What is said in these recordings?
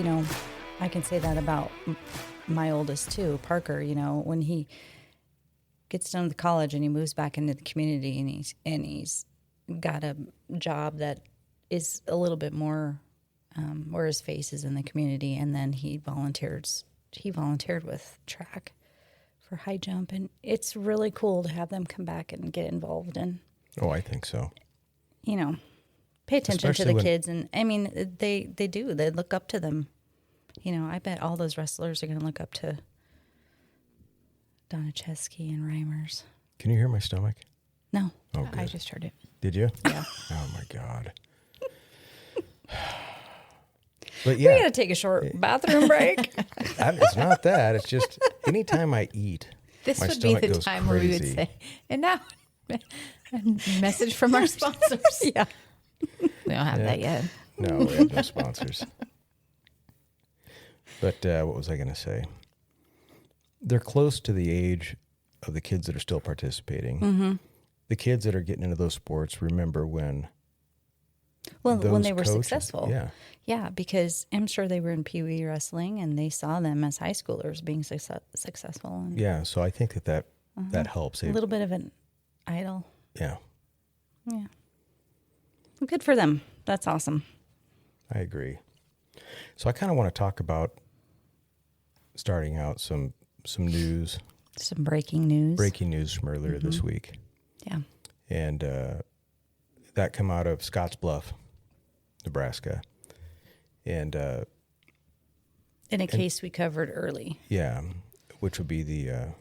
I can say that about my oldest too, Parker. When he gets done with college and he moves back into the community, and he's got a job that is a little bit more where his face is in the community, and then he volunteered with track for high jump, and it's really cool to have them come back and get involved and I think so. Pay attention Especially to the kids, and I mean they do. They look up to them. I bet all those wrestlers are going to look up to Donicheski and Reimers. Can you hear my stomach? No. Oh, good. I just heard it. Did you? Yeah. Oh my God. But yeah, We got to take a short bathroom break. it's not that. It's just anytime I eat, This my would be stomach the goes time where we would crazy. say, and now, a message from our sponsors. Yeah. We don't have that yet. No, we have no sponsors. But what was I going to say? They're close to the age of the kids that are still participating. Mm-hmm. The kids that are getting into those sports remember when When those they were coaches- successful. Yeah. Yeah, because I'm sure they were in Pee Wee wrestling and they saw them as high schoolers being successful. And Yeah, so I think that helps. a little bit of an idol. Yeah, Yeah. Well, good for them. That's awesome. I agree. So I kind of want to talk about starting out some news, Some breaking news. breaking news from earlier this week. Yeah. And that come out of Scottsbluff, Nebraska. And In a case we covered early. yeah, which would be the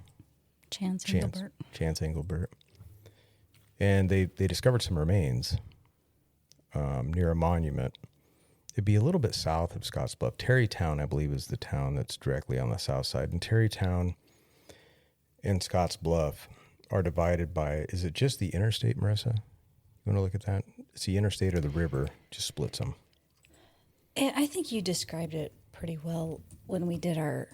Chance Engelbert. Chance Engelbert. And they discovered some remains near a monument. It'd be a little bit south of Scottsbluff. Terrytown, I believe, is the town that's directly on the south side. And Terrytown and Scottsbluff are divided by, is it just the interstate, Marissa? You want to look at that? It's the interstate or the river, just splits them. And I think you described it pretty well when we did our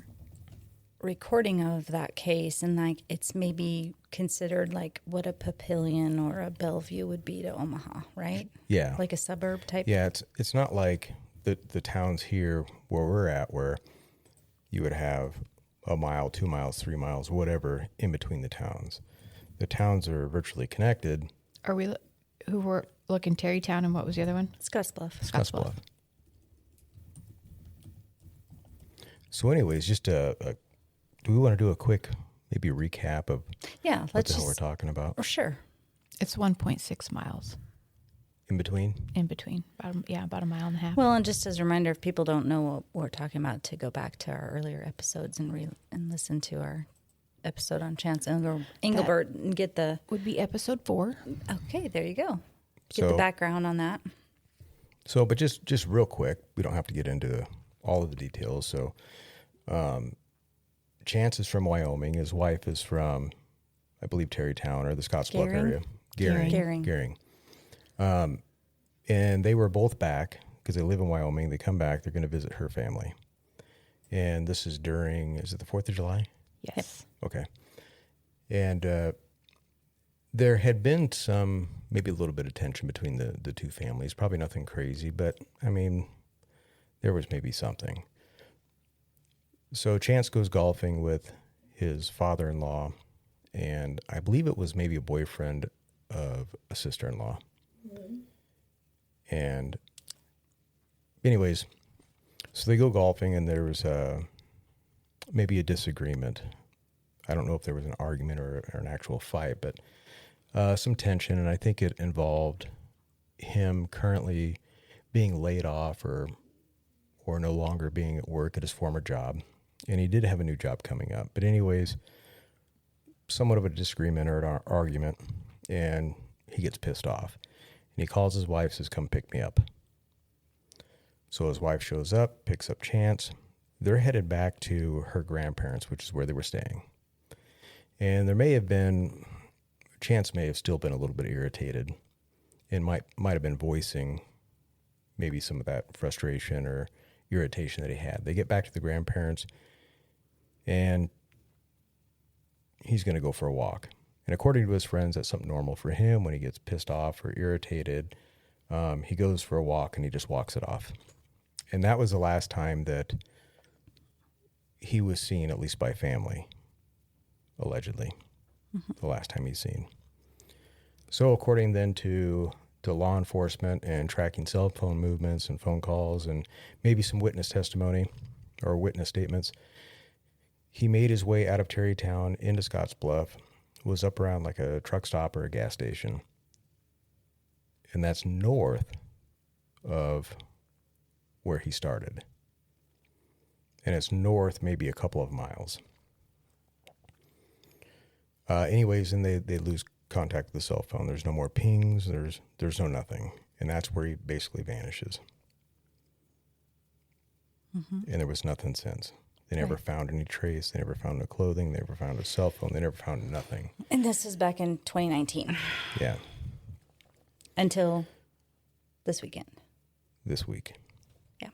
recording of that case, and like it's maybe considered like what a Papillion or a Bellevue would be to Omaha, right? Yeah. Like a suburb type. Yeah, it's not like the towns here where we're at, where you would have a mile, 2 miles, 3 miles, whatever in between the towns. The towns are virtually connected. Are we, who were looking Terrytown, and what was the other one? Scottsbluff. Scottsbluff. So anyways, just do we want to do a quick maybe recap of Yeah, what let's the hell we're just. talking about? Oh, sure. It's 1.6 miles In between? in between. About a mile and a half. Well, and just as a reminder, if people don't know what we're talking about, to go back to our earlier episodes and listen to our episode on Chance Engelbert and get the. would be episode 4. Okay, there you go. Get So- the background on that. So, but just real quick, we don't have to get into all of the details. So, Chance is from Wyoming. His wife is from, I believe, Terrytown or the Scottsbluff area. Gehring. And they were both back because they live in Wyoming. They come back. They're going to visit her family. And this is during, is it the 4th of July? Yes. Okay. And there had been some, maybe a little bit of tension between the two families. Probably nothing crazy, but I mean, there was maybe something. So Chance goes golfing with his father-in-law, and I believe it was maybe a boyfriend of a sister-in-law. Mm-hmm. And anyways, so they go golfing, and there was maybe a disagreement. I don't know if there was an argument or an actual fight, but some tension, and I think it involved him currently being laid off or no longer being at work at his former job. And he did have a new job coming up. But anyways, somewhat of a disagreement or an argument, and he gets pissed off. And he calls his wife, says, "Come pick me up." So his wife shows up, picks up Chance. They're headed back to her grandparents', which is where they were staying. And there may have been, Chance may have still been a little bit irritated and might have been voicing maybe some of that frustration or irritation that he had. They get back to the grandparents, and he's going to go for a walk. And according to his friends, that's something normal for him. When he gets pissed off or irritated, he goes for a walk and he just walks it off. And that was the last time that he was seen, at least by family, allegedly. The last time he's seen. So according then to law enforcement and tracking cell phone movements and phone calls and maybe some witness testimony or witness statements, he made his way out of Terrytown into Scottsbluff, was up around like a truck stop or a gas station. And that's north of where he started. And it's north maybe a couple of miles. Anyways, and they lose contact with the cell phone. There's no more pings. There's no nothing. And that's where he basically vanishes. And there was nothing since. They never found any trace. They never found no clothing. They never found a cell phone. They never found nothing. And this was back in 2019. Yeah. Until this weekend. This week. Yeah.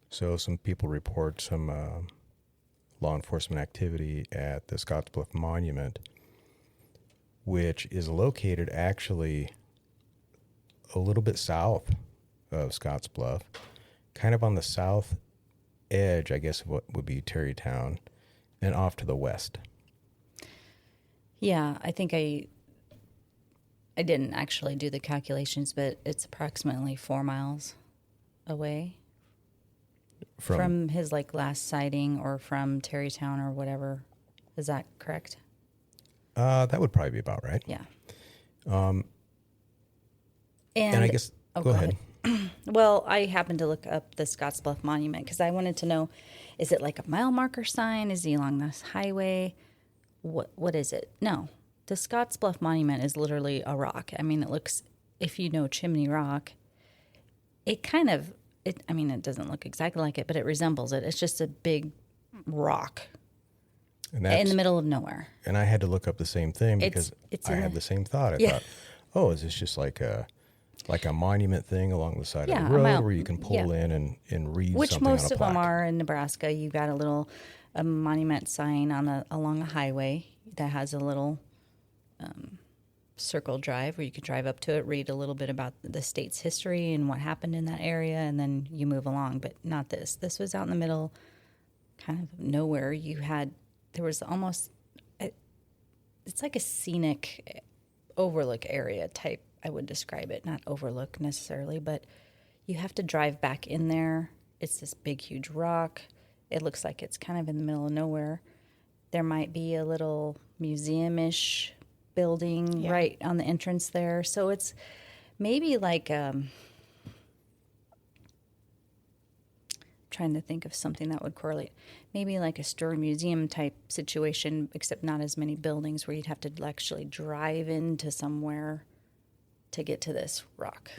So some people report some law enforcement activity at the Scottsbluff Monument, which is located actually a little bit south of Scottsbluff, kind of on the south edge, I guess, of what would be Terrytown, and off to the west. Yeah, I think I didn't actually do the calculations, but it's approximately 4 miles away from his like last sighting, or from Terrytown or whatever. Is that correct? That would probably be about right. Yeah. And I guess, go ahead. Well, I happened to look up the Scottsbluff Monument because I wanted to know, is it like a mile marker sign? Is he along this highway? What is it? No. The Scottsbluff Monument is literally a rock. I mean, it looks, if you know Chimney Rock, it kind of, it doesn't look exactly like it, but it resembles it. It's just a big rock in the middle of nowhere. And I had to look up the same thing because I had the same thought. I thought, oh, is this just like a monument thing along the side of the road where you can pull in and read Which something on a plaque? Which most of them are in Nebraska. You got a monument sign along a highway that has a little circle drive where you could drive up to it, read a little bit about the state's history and what happened in that area, and then you move along. But not this. This was out in the middle, kind of nowhere. There was almost, it's like a scenic overlook area type, I would describe it. Not overlook necessarily, but you have to drive back in there. It's this big, huge rock. It looks like it's kind of in the middle of nowhere. There might be a little museum-ish building right on the entrance there. So it's maybe like, trying to think of something that would correlate. Maybe like a store museum type situation, except not as many buildings, where you'd have to actually drive into somewhere to get to this rock.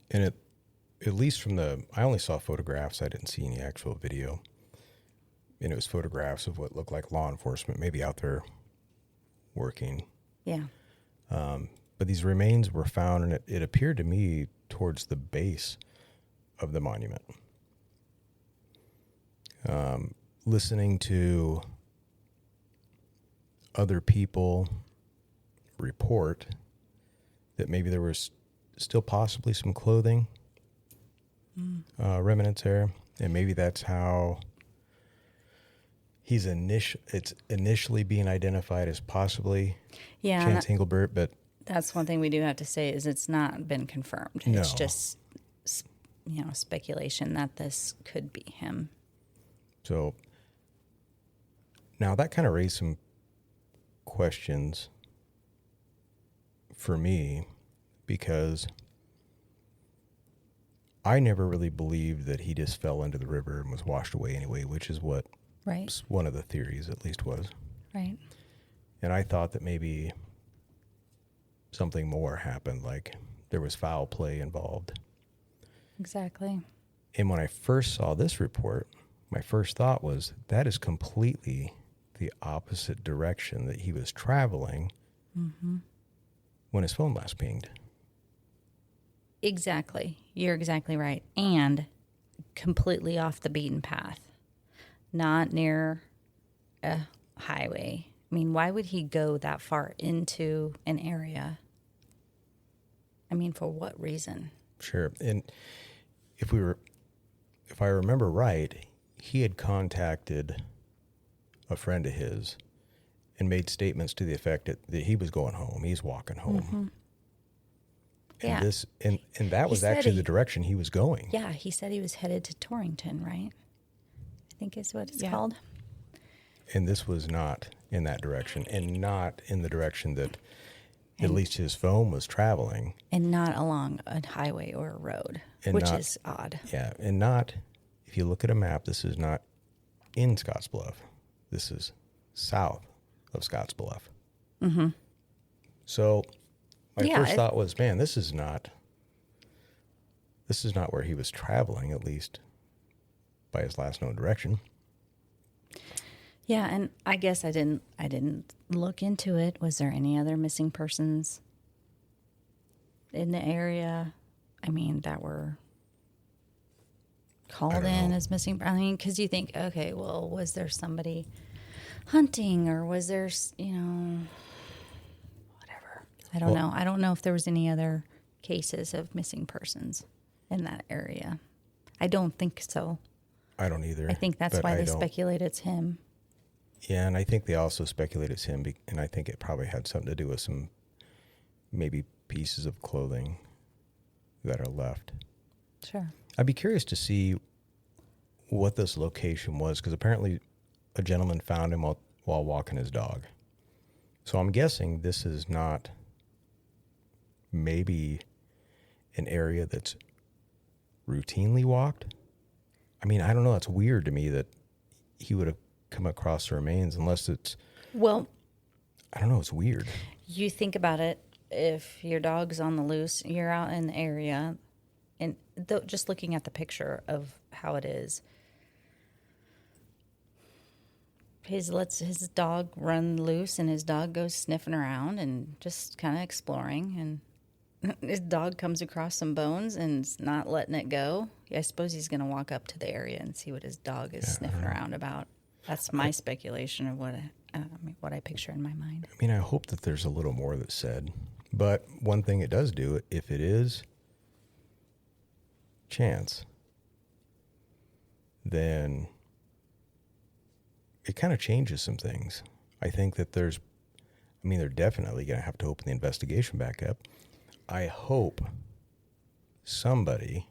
And at least I only saw photographs. I didn't see any actual video. And it was photographs of what looked like law enforcement, maybe out there working. Yeah. But these remains were found, and it appeared to me towards the base of the monument. Listening to other people report that maybe there was still possibly some clothing remnants there, and maybe that's how it's initially being identified as possibly Chance Engelbert. But that's one thing we do have to say is it's not been confirmed. No. It's just speculation that this could be him. So now that kind of raised some questions for me, because I never really believed that he just fell into the river and was washed away anyway, which is what one of the theories at least was. Right. And I thought that maybe something more happened, like there was foul play involved. Exactly. And when I first saw this report, my first thought was that is completely the opposite direction that he was traveling when his phone last pinged. Exactly. You're exactly right. And completely off the beaten path. Not near a highway. I mean, why would he go that far into an area? I mean, for what reason? Sure. And if we were if I remember right, he had contacted a friend of his and made statements to the effect that he was going home. He's walking home. Mm-hmm. And and that was actually the direction he was going. Yeah, he said he was headed to Torrington, right? I think is what it's called. And this was not in that direction, and not in the direction that at least his phone was traveling. And not along a highway or a road, which is odd. Yeah, and not, if you look at a map, this is not in Scottsbluff. This is south of Scottsbluff. Mm-hmm. So my first thought was, man, this is not where he was traveling, at least by his last known direction. Yeah, and I guess I didn't look into it. Was there any other missing persons in the area? I mean, that were called in as missing. I mean, because you think, okay, well, was there somebody hunting, or was there, whatever? I don't know. I don't know if there was any other cases of missing persons in that area. I don't think so. I don't either. I think that's why they speculate it's him. Yeah, and I think they also speculate it's him, and I think it probably had something to do with some maybe pieces of clothing that are left. Sure. I'd be curious to see what this location was, because apparently a gentleman found him while walking his dog. So I'm guessing this is not maybe an area that's routinely walked. I mean, I don't know. It's weird to me that he would have come across the remains, unless it's, well, I don't know, it's weird. You think about it, if your dog's on the loose, you're out in the area, and just looking at the picture of how it is, lets his dog run loose, and his dog goes sniffing around and just kind of exploring, and his dog comes across some bones and is not letting it go. I suppose he's going to walk up to the area and see what his dog is sniffing around about. That's my speculation of what I picture in my mind. I mean, I hope that there's a little more that's said. But one thing it does do, if it is Chance, then it kind of changes some things. I think that they're definitely going to have to open the investigation back up. I hope somebody,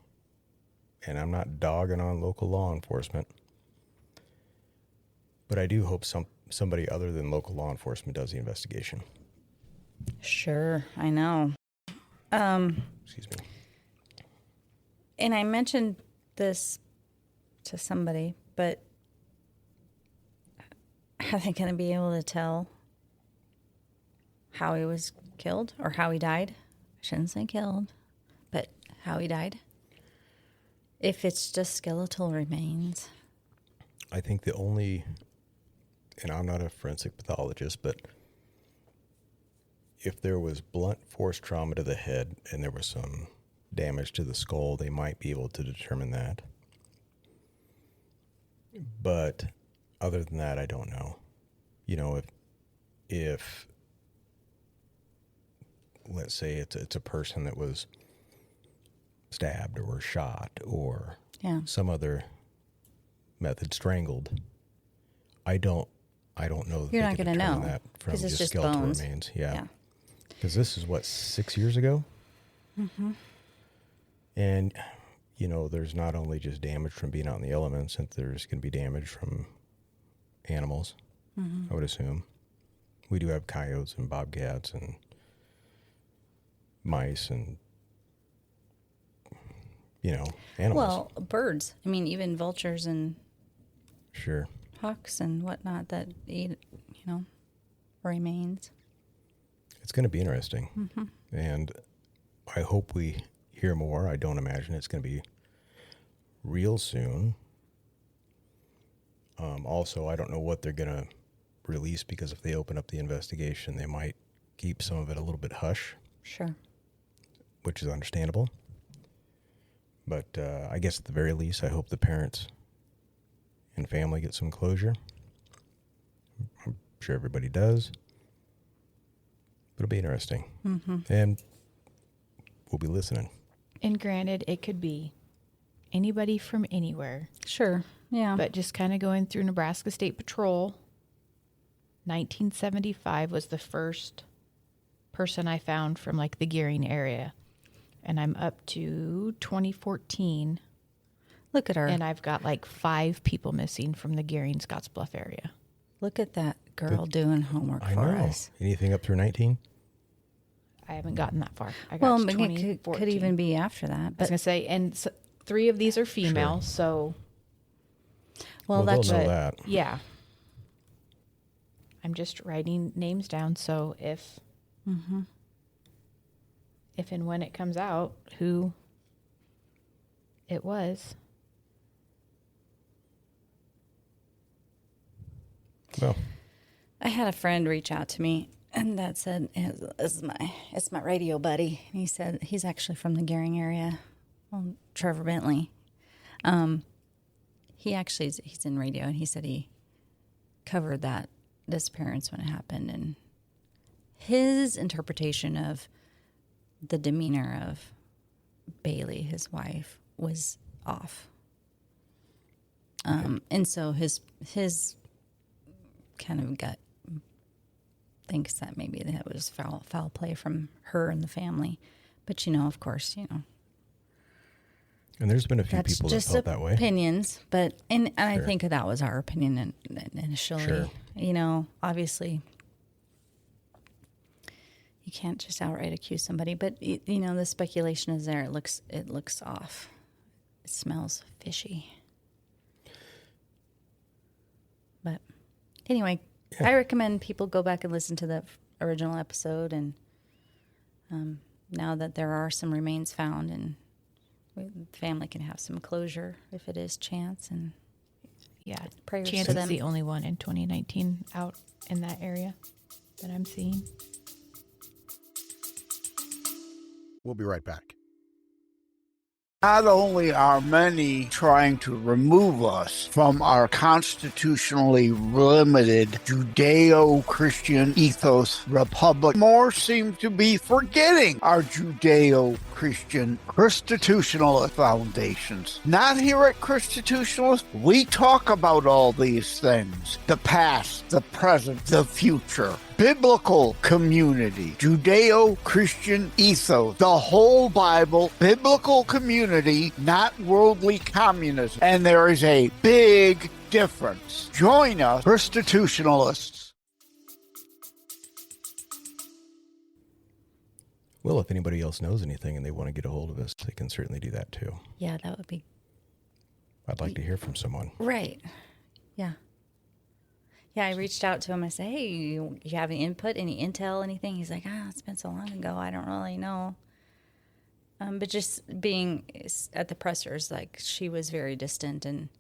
and I'm not dogging on local law enforcement, but I do hope somebody other than local law enforcement does the investigation. Sure, I know. Excuse me. And I mentioned this to somebody, but are they going to be able to tell how he was killed or how he died? I shouldn't say killed, but how he died. If it's just skeletal remains. I think the only, and I'm not a forensic pathologist, but if there was blunt force trauma to the head and there was some damage to the skull, they might be able to determine that. But other than that, I don't know. If let's say it's a person that was stabbed or shot or some other method, strangled, I don't know that You're they not could going to determine know that from because it's just skeletal bones. remains. Yeah. Because this is, 6 years ago? Mm-hmm. And, there's not only just damage from being out in the elements, and there's going to be damage from animals, I would assume. We do have coyotes and bobcats and mice and, animals. Well, birds. I mean, even vultures and Sure. hawks and whatnot that eat, remains. It's going to be interesting. Mm-hmm. And I hope we hear more. I don't imagine it's going to be real soon. Also, I don't know what they're going to release, because if they open up the investigation, they might keep some of it a little bit hush. Sure. Which is understandable. But I guess at the very least, I hope the parents and family get some closure. I'm sure everybody does. But it'll be interesting. Mm-hmm. And we'll be listening. And granted, it could be anybody from anywhere. Sure. Yeah. But just kind of going through Nebraska State Patrol, 1975 was the first person I found from like the Gearing area. And I'm up to 2014. Look at her. And I've got like 5 people missing from the Gearing Scottsbluff area. Look at that girl doing homework I for know. us. Anything up through 19? I haven't gotten that far. I got Well, to but it 2014. could even be after that. I was But going to say, and 3 of these are female, Sure. so Well, that's they'll know that. yeah. I'm just writing names down, so if and when it comes out, who it was. Well, I had a friend reach out to me, and that said, "It's my radio buddy." And he said he's actually from the Gearing area. Well, Trevor Bentley. He's in radio, and he said he covered that disappearance when it happened, and his interpretation of the demeanor of Bailey, his wife, was off. And so his kind of gut thinks that maybe that was foul play from her and the family. But, of course, and there's been a few that's people that just felt that way. opinions. But, and I Sure. think that was our opinion initially. Sure. Obviously you can't just outright accuse somebody, but the speculation is there. It looks off. It smells fishy. But anyway, Yeah. I recommend people go back and listen to the original episode. And now that there are some remains found, and the family can have some closure if it is Chance. And Yeah, prayers Chance to is them. the only one in 2019 out in that area that I'm seeing. We'll be right back. Not only are many trying to remove us from our constitutionally limited Judeo-Christian ethos republic, more seem to be forgetting our Judeo-Christian Constitutionalist foundations. Not here at Constitutionalist. We talk about all these things: the past, the present, the future. Biblical community, Judeo-Christian ethos, the whole Bible, biblical community, not worldly communism. And there is a big difference. Join us, Constitutionalists. Well, if anybody else knows anything and they want to get a hold of us, they can certainly do that too. Yeah, that would be I'd like to hear from someone. right. Yeah. Yeah, I reached out to him. I said, "Hey, you have any input, any intel, anything?" He's like, "It's been so long ago. I don't really know." But just being at the pressers, like, she was very distant. And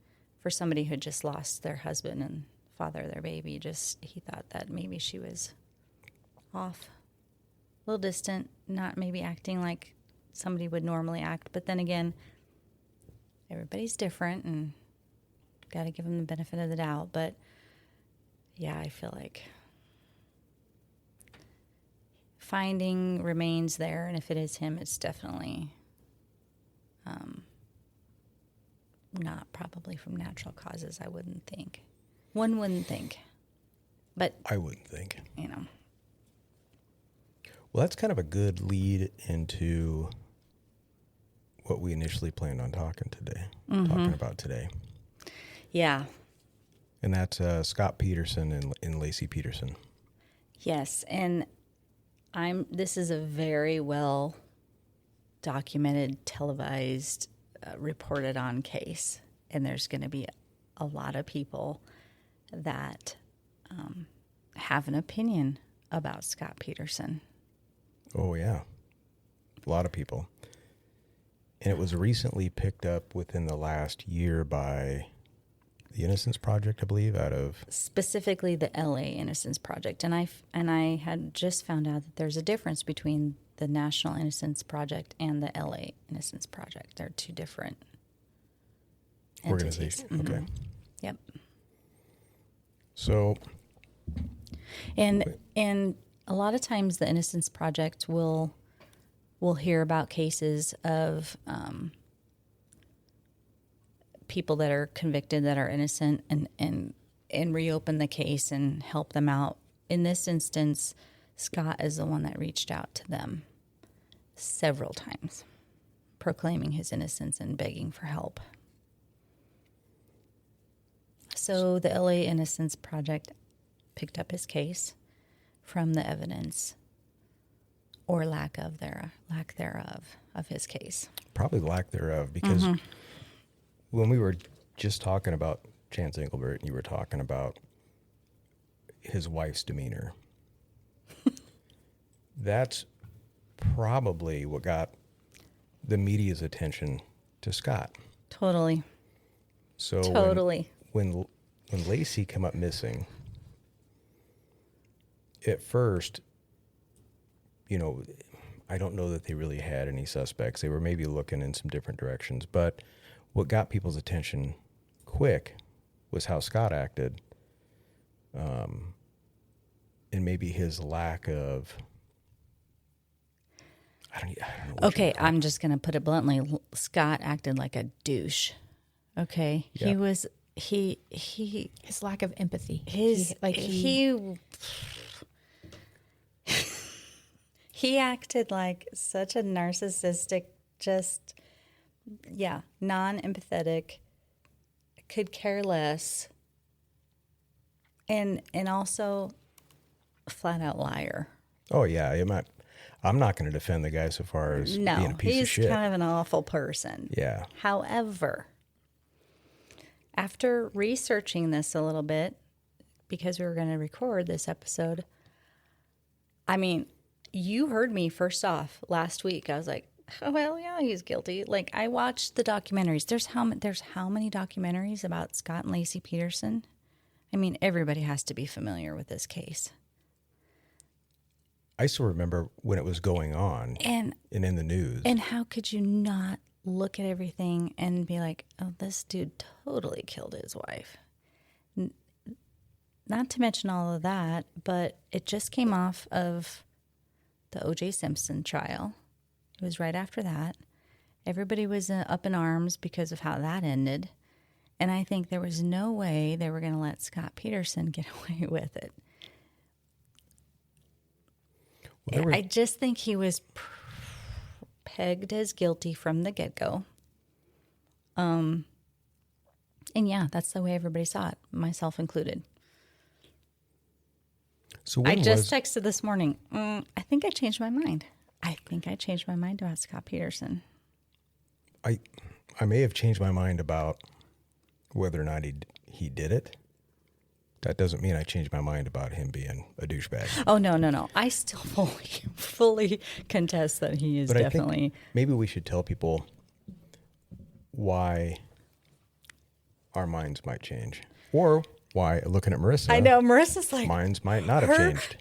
for somebody who had just lost their husband and father of their baby, he thought that maybe she was off, a little distant, not maybe acting like somebody would normally act. But then again, everybody's different, and got to give them the benefit of the doubt. But yeah, I feel like finding remains there, and if it is him, it's definitely not probably from natural causes, I wouldn't think. One wouldn't think. But, I wouldn't think. Well, that's kind of a good lead into what we initially planned on talking about today. Yeah. And that's Scott Peterson and Laci Peterson. Yes, and this is a very well documented, televised, reported on case, and there's going to be a lot of people that have an opinion about Scott Peterson. Oh, yeah. A lot of people. And it was recently picked up within the last year by the Innocence Project, I believe, out of... Specifically the LA Innocence Project. And I had just found out that there's a difference between the National Innocence Project and the LA Innocence Project. They're two different entities. organizations. Okay. Yep. So... And a lot of times the Innocence Project will hear about cases of people that are convicted that are innocent and reopen the case and help them out. In this instance, Scott is the one that reached out to them several times, proclaiming his innocence and begging for help. So the LA Innocence Project picked up his case from the evidence or lack thereof of his case. Probably lack thereof, because when we were just talking about Chance Engelbert, and you were talking about his wife's demeanor, that's probably what got the media's attention to Scott. Totally. So Totally. when Laci come up missing, at first, I don't know that they really had any suspects. They were maybe looking in some different directions. But what got people's attention quick was how Scott acted, and maybe his lack of... I don't know. Okay, I'm just going to put it bluntly. Scott acted like a douche. Okay? Yeah. His lack of empathy. He acted like such a narcissistic, non-empathetic, could care less, and also a flat-out liar. Oh, yeah. I'm not going to defend the guy so far as being a piece of shit. He's kind of an awful person. Yeah. However, after researching this a little bit, because we were going to record this episode, I mean, you heard me first off last week. I was like, oh, well, yeah, he's guilty. Like, I watched the documentaries. There's how many documentaries about Scott and Laci Peterson? I mean, everybody has to be familiar with this case. I still remember when it was going on and in the news. And how could you not look at everything and be like, oh, this dude totally killed his wife? Not to mention all of that, but it just came off of the O.J. Simpson trial. It was right after that. Everybody was up in arms because of how that ended. And I think there was no way they were going to let Scott Peterson get away with it. I just think he was pegged as guilty from the get-go. And yeah, that's the way everybody saw it, myself included. So I just texted this morning. I think I changed my mind. I think I changed my mind about Scott Peterson. I may have changed my mind about whether or not he did it. That doesn't mean I changed my mind about him being a douchebag. Oh, no. I still fully contest that he is definitely... I think maybe we should tell people why our minds might change. Or why, looking at Marissa... I know, Marissa's like... Minds might not have changed.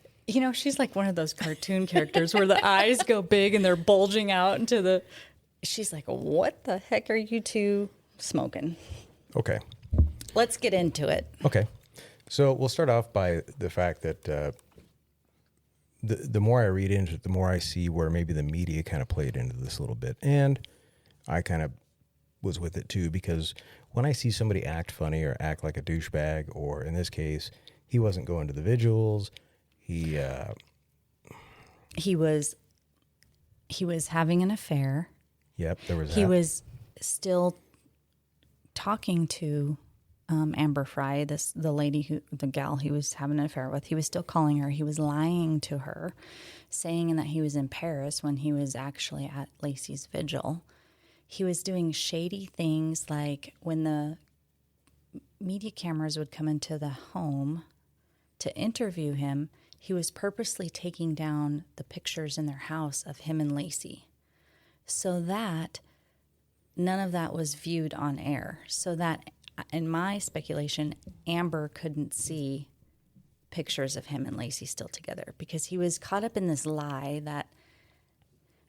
She's like one of those cartoon characters where the eyes go big and they're bulging out into the... She's like, what the heck are you two smoking? Okay. Let's get into it. Okay. So we'll start off by the fact that the more I read into it, the more I see where maybe the media kind of played into this a little bit. And I kind of was with it too, because when I see somebody act funny or act like a douchebag, or in this case, he wasn't going to the vigils, he was having an affair. Yep, there was that. He was still talking to Amber Fry, the gal he was having an affair with. He was still calling her. He was lying to her, saying that he was in Paris when he was actually at Laci's vigil. He was doing shady things, like when the media cameras would come into the home to interview him, he was purposely taking down the pictures in their house of him and Laci, so that none of that was viewed on air, so that, in my speculation, Amber couldn't see pictures of him and Laci still together, because he was caught up in this lie that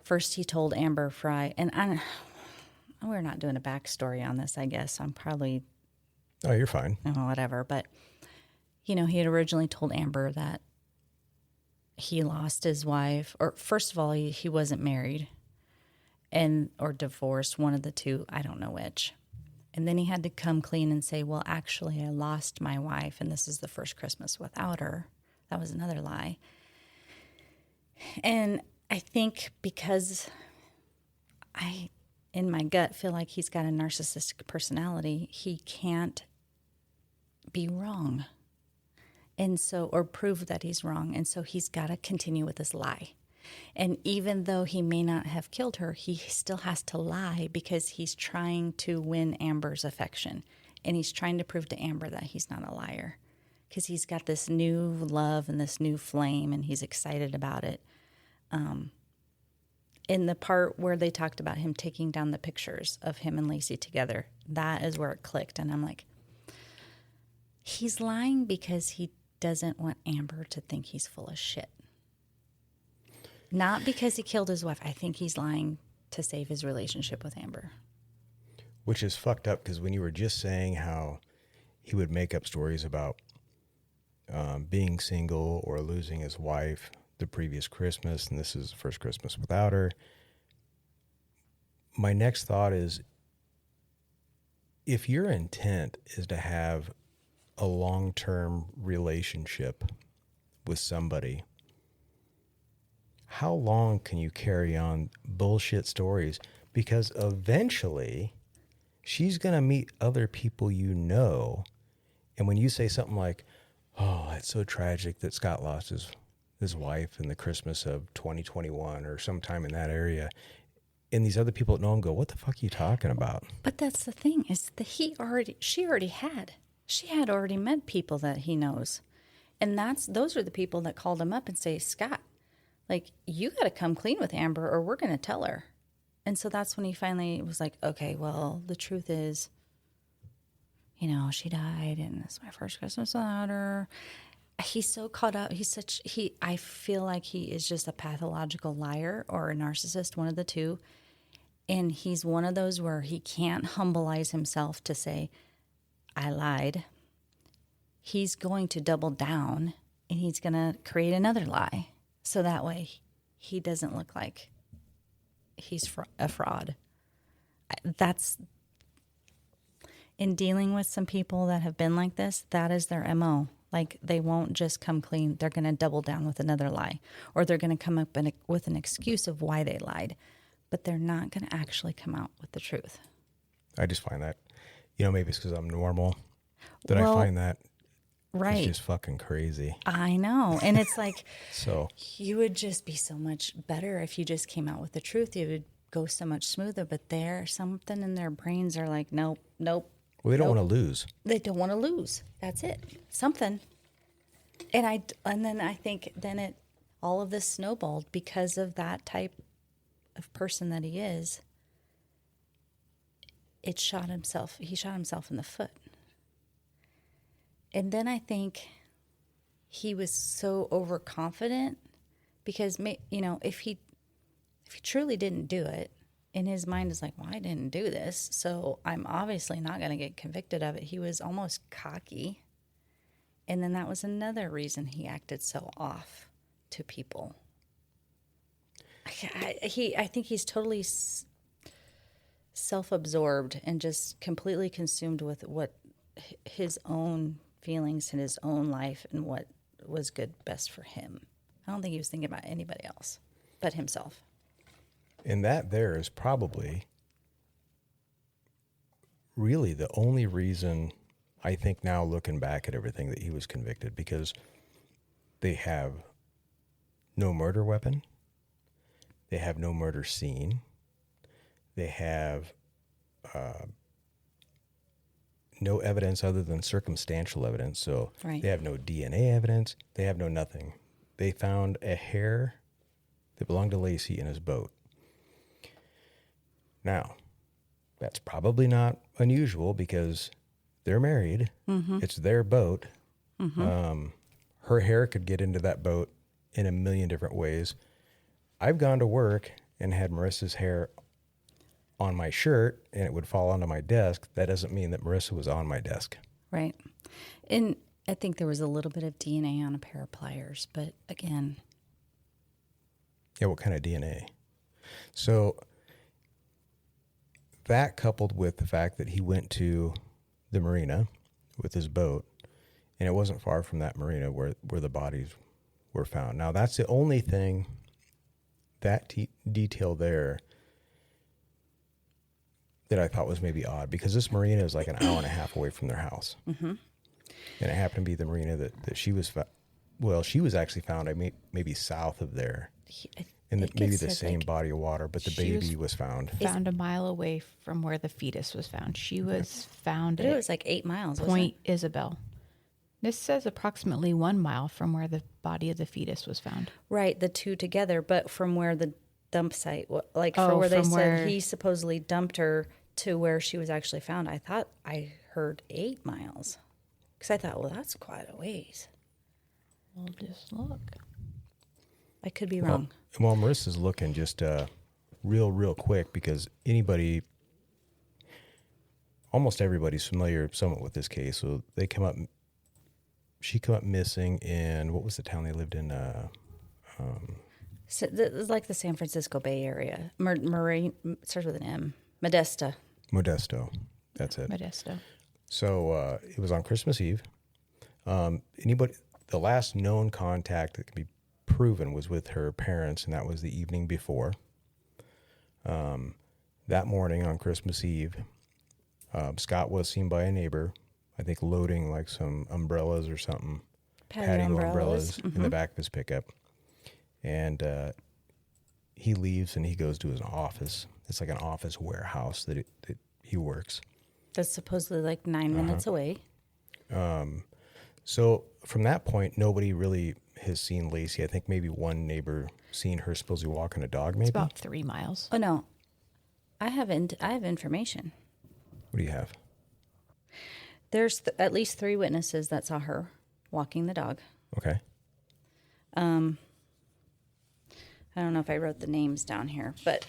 first he told Amber Fry, and we're not doing a backstory on this, I guess. I'm probably... Oh, you're fine. Whatever. But, he had originally told Amber that he lost his wife, or first of all, he wasn't married or divorced, one of the two. I don't know which. And then he had to come clean and say, well, actually, I lost my wife, and this is the first Christmas without her. That was another lie. And I think because I, in my gut, feel like he's got a narcissistic personality, he can't be wrong. And so, or prove that he's wrong. And so he's got to continue with this lie. And even though he may not have killed her, he still has to lie because he's trying to win Amber's affection. And he's trying to prove to Amber that he's not a liar. Because he's got this new love and this new flame, and he's excited about it. In the part where they talked about him taking down the pictures of him and Laci together, that is where it clicked. And I'm like, he's lying because he doesn't want Amber to think he's full of shit. Not because he killed his wife. I think he's lying to save his relationship with Amber. Which is fucked up because when you were just saying how he would make up stories about being single or losing his wife the previous Christmas, and this is the first Christmas without her, my next thought is, if your intent is to have a long-term relationship with somebody, how long can you carry on bullshit stories? Because eventually she's going to meet other people you know. And when you say something like, oh, it's so tragic that Scott lost his wife in the Christmas of 2021 or sometime in that area, and these other people that know him go, what the fuck are you talking about? But that's the thing, is that she had already met people that he knows. And those are the people that called him up and say, Scott, like, you got to come clean with Amber or we're going to tell her. And so that's when he finally was like, okay, well, the truth is, she died and it's my first Christmas without her. He's so caught up. I feel like he is just a pathological liar or a narcissist, one of the two. And he's one of those where he can't humbleize himself to say, I lied. He's going to double down and he's going to create another lie. So that way he doesn't look like he's a fraud. That's, in dealing with some people that have been like this, that is their MO. Like, they won't just come clean. They're going to double down with another lie. Or they're going to come up with an excuse of why they lied. But they're not going to actually come out with the truth. I just find that, maybe it's because I'm normal, that I find that right. It's just fucking crazy. I know. And it's like, so you would just be so much better if you just came out with the truth. You would go so much smoother. But something in their brains are like, nope. Well, they don't want to lose. They don't want to lose. That's it. Something. And then I think all of this snowballed because of that type of person that he is. He shot himself in the foot. And then I think he was so overconfident because, if he truly didn't do it, in his mind is like, well, I didn't do this, so I'm obviously not going to get convicted of it. He was almost cocky. And then that was another reason he acted so off to people. I think he's totally self-absorbed and just completely consumed with what his own feelings and his own life and what was best for him. I don't think he was thinking about anybody else but himself. And that there is probably really the only reason, I think now looking back at everything, that he was convicted, because they have no murder weapon. They have no murder scene. They have no evidence other than circumstantial evidence. So right. They have no DNA evidence. They have no nothing. They found a hair that belonged to Laci in his boat. Now, that's probably not unusual because they're married. Mm-hmm. It's their boat. Mm-hmm. Her hair could get into that boat in a million different ways. I've gone to work and had Marissa's hair on my shirt and it would fall onto my desk. That doesn't mean that Marissa was on my desk. Right. And I think there was a little bit of DNA on a pair of pliers, but again. Yeah, what kind of DNA? So that coupled with the fact that he went to the marina with his boat, and it wasn't far from that marina where the bodies were found. Now, that's the only thing, that detail there, that I thought was maybe odd, because this marina is like an hour and a half away from their house. Mm-hmm. And it happened to be the marina that she was, she was actually found maybe south of there. In maybe the same body of water, but the baby was found. Found a mile away from where the fetus was found. She was found But it was like 8 miles, Point Isabel. This says approximately 1 mile from where the body of the fetus was found. Right, the two together, but from where the dump site, from where they said he supposedly dumped her to where she was actually found. I thought I heard 8 miles. Because I thought, well, that's quite a ways. We'll just look. I could be wrong. Well, Marissa's looking just real quick, because almost everybody's familiar somewhat with this case. So she came up missing in, what was the town they lived in? So it's like the San Francisco Bay Area. Marine starts with an M. Modesto. That's it. Modesto. So it was on Christmas Eve. The last known contact that can be proven was with her parents, and that was the evening before. That morning on Christmas Eve, Scott was seen by a neighbor, I think loading like some umbrellas or something, patio umbrellas in the back of his pickup. And he leaves and he goes to his office. It's like an office warehouse that he works. That's supposedly like 9 minutes away. So from that point, nobody really has seen Laci. I think maybe one neighbor seen her supposedly walking a dog, maybe? It's about 3 miles. Oh, no. I have information. What do you have? There's at least 3 witnesses that saw her walking the dog. Okay. I don't know if I wrote the names down here, but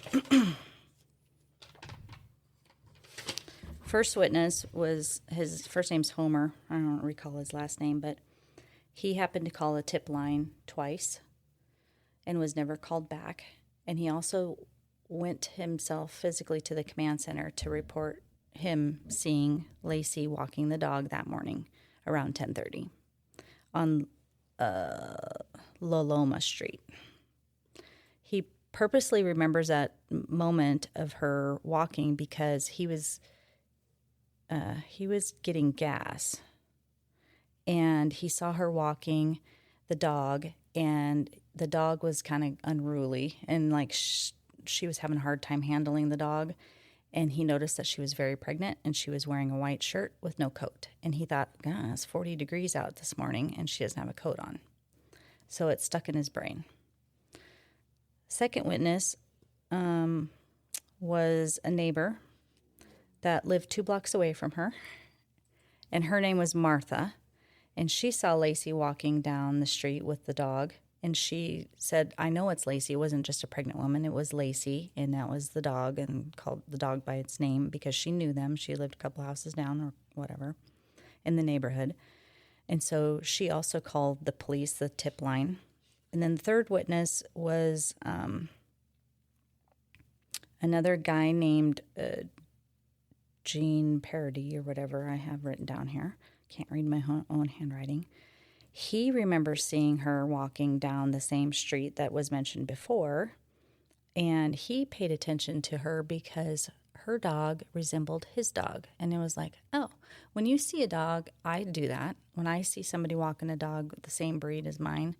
first witness was, his first name's Homer. I don't recall his last name, but he happened to call a tip line twice and was never called back. And he also went himself physically to the command center to report him seeing Laci walking the dog that morning around 10:30 on Loloma Street. He purposely remembers that moment of her walking because he was getting gas, and he saw her walking the dog, and the dog was kind of unruly, and like she was having a hard time handling the dog. And he noticed that she was very pregnant, and she was wearing a white shirt with no coat. And he thought, it's 40 degrees out this morning, and she doesn't have a coat on. So it stuck in his brain. Second witness was a neighbor that lived 2 blocks away from her, and her name was Martha. And she saw Laci walking down the street with the dog. And she said, I know it's Laci. It wasn't just a pregnant woman. It was Laci, and that was the dog, and called the dog by its name because she knew them. She lived a couple houses down or whatever in the neighborhood. And so she also called the police, the tip line. And then the third witness was another guy named Gene Parody or whatever I have written down here. Can't read my own handwriting. He remembers seeing her walking down the same street that was mentioned before, and he paid attention to her because her dog resembled his dog. And it was like, oh, when you see a dog, I do that. When I see somebody walking a dog the same breed as mine,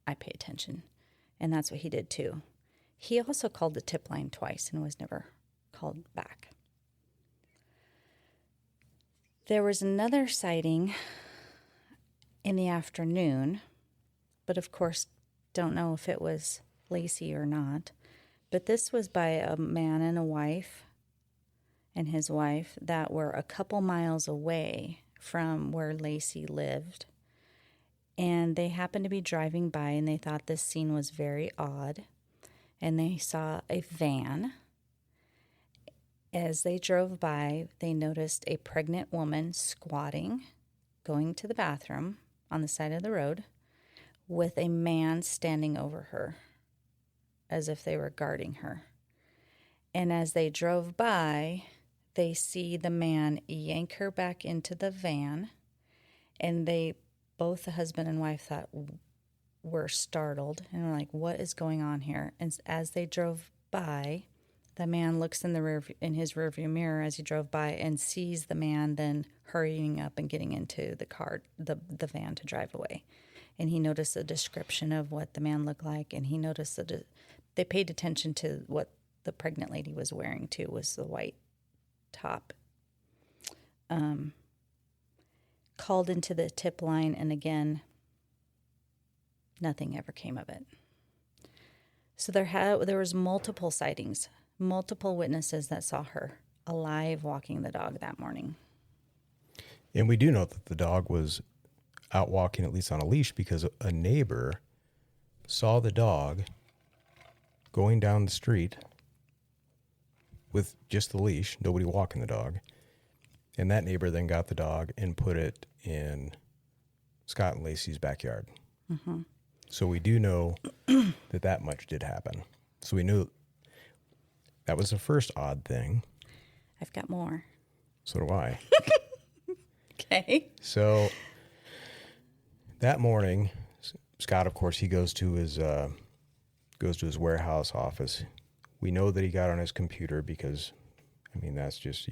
I pay attention. And that's what he did too. He also called the tip line twice and was never called back. There was another sighting in the afternoon, but of course don't know if it was Laci or not. But this was by a man and a wife and his wife that were a couple miles away from where Laci lived. And they happened to be driving by, and they thought this scene was very odd. And they saw a van. As they drove by, they noticed a pregnant woman squatting, going to the bathroom on the side of the road, with a man standing over her as if they were guarding her. And as they drove by, they see the man yank her back into the van, and both the husband and wife were startled and were like, what is going on here? And as they drove by, the man looks in his rearview mirror as he drove by and sees the man then hurrying up and getting into the car, the van to drive away. And he noticed a description of what the man looked like, and he noticed that they paid attention to what the pregnant lady was wearing too, was the white top. Called into the tip line, and again, nothing ever came of it. So there was multiple sightings, multiple witnesses that saw her alive walking the dog that morning. And we do know that the dog was out walking, at least on a leash, because a neighbor saw the dog going down the street with just the leash, nobody walking the dog. And that neighbor then got the dog and put it in Scott and Laci's backyard. Mm-hmm. So we do know that much did happen. So we knew that was the first odd thing. I've got more. So do I. Okay. So that morning, Scott, of course, he goes to his warehouse office. We know that he got on his computer because, I mean, that's just,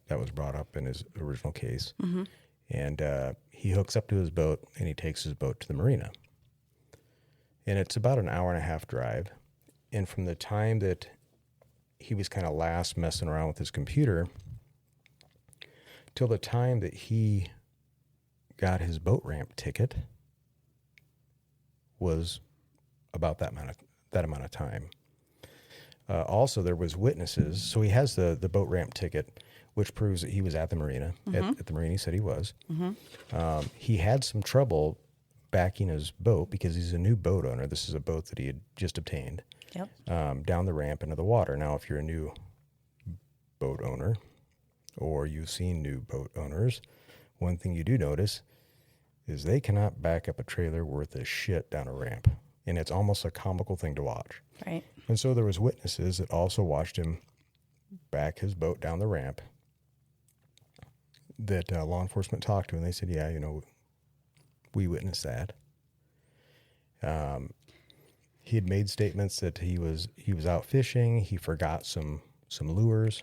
that was brought up in his original case. Mm-hmm. And he hooks up to his boat, and he takes his boat to the marina. And it's about an hour and a half drive. And from the time that he was kind of last messing around with his computer till the time that he got his boat ramp ticket was about that amount of time. Also, there was witnesses. So he has the boat ramp ticket, which proves that he was at the marina. Mm-hmm. At the marina, he said he was. Mm-hmm. He had some trouble backing his boat because he's a new boat owner. This is a boat that he had just obtained. Yep. Down the ramp into the water. Now, if you're a new boat owner or you've seen new boat owners, one thing you do notice is they cannot back up a trailer worth of shit down a ramp. And it's almost a comical thing to watch. Right. And so there was witnesses that also watched him back his boat down the ramp that law enforcement talked to, and they said, yeah, we witnessed that. He had made statements that he was out fishing. He forgot some lures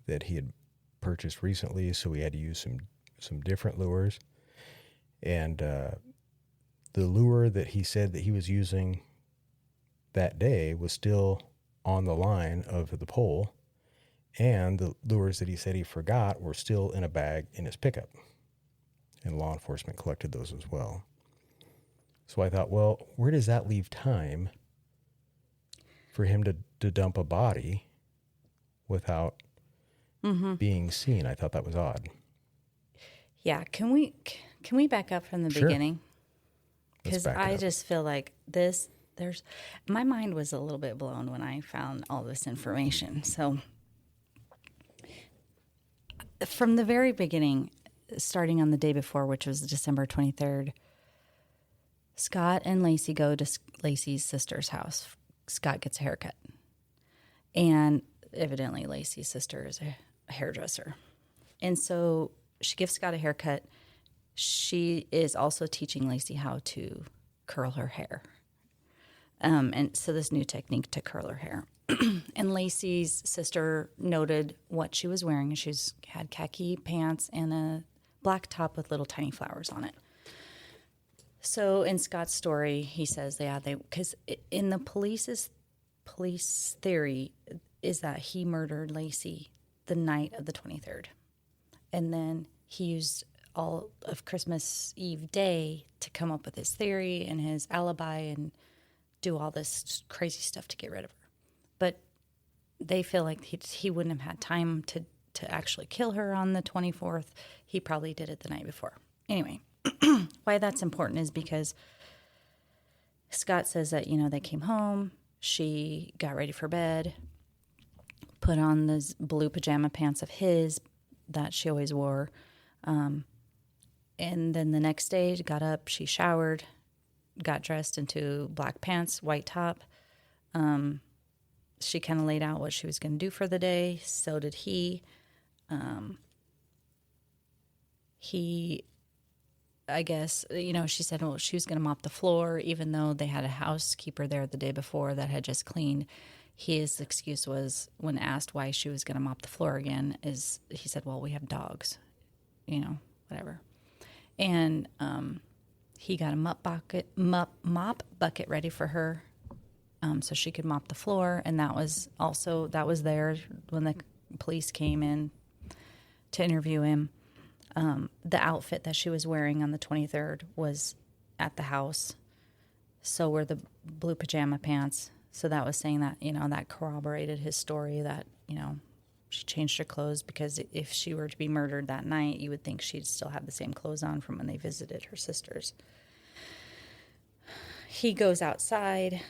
that he had purchased recently, so he had to use some different lures. And the lure that he said that he was using that day was still on the line of the pole, and the lures that he said he forgot were still in a bag in his pickup. And law enforcement collected those as well. So I thought, well, where does that leave time for him to dump a body without being seen? I thought that was odd. Yeah, can we back up from the beginning? Because I just feel like my mind was a little bit blown when I found all this information. So from the very beginning, starting on the day before, which was December 23rd, Scott and Laci go to Laci's sister's house. Scott gets a haircut. And evidently Laci's sister is a hairdresser. And so she gives Scott a haircut. She is also teaching Laci how to curl her hair. And so this new technique to curl her hair. And Laci's sister noted what she was wearing. She had khaki pants and a black top with little tiny flowers on it. So in Scott's story, he says, because in the police theory is that he murdered Laci the night of the 23rd. And then he used all of Christmas Eve day to come up with his theory and his alibi and do all this crazy stuff to get rid of her. But they feel like he wouldn't have had time to actually kill her on the 24th. He probably did it the night before. Anyway, why that's important is because Scott says that, they came home, she got ready for bed, put on those blue pajama pants of his that she always wore, and then the next day, got up, she showered, got dressed into black pants, white top, she kind of laid out what she was going to do for the day. So did he. I guess, she said, well, she was going to mop the floor, even though they had a housekeeper there the day before that had just cleaned. His excuse was, when asked why she was going to mop the floor again, he said, well, we have dogs, whatever. And he got a mop bucket ready for her, so she could mop the floor. And that was there when the police came in to interview him. The outfit that she was wearing on the 23rd was at the house. So were the blue pajama pants. So that was saying that, that corroborated his story that, she changed her clothes, because if she were to be murdered that night, you would think she'd still have the same clothes on from when they visited her sisters. He goes outside,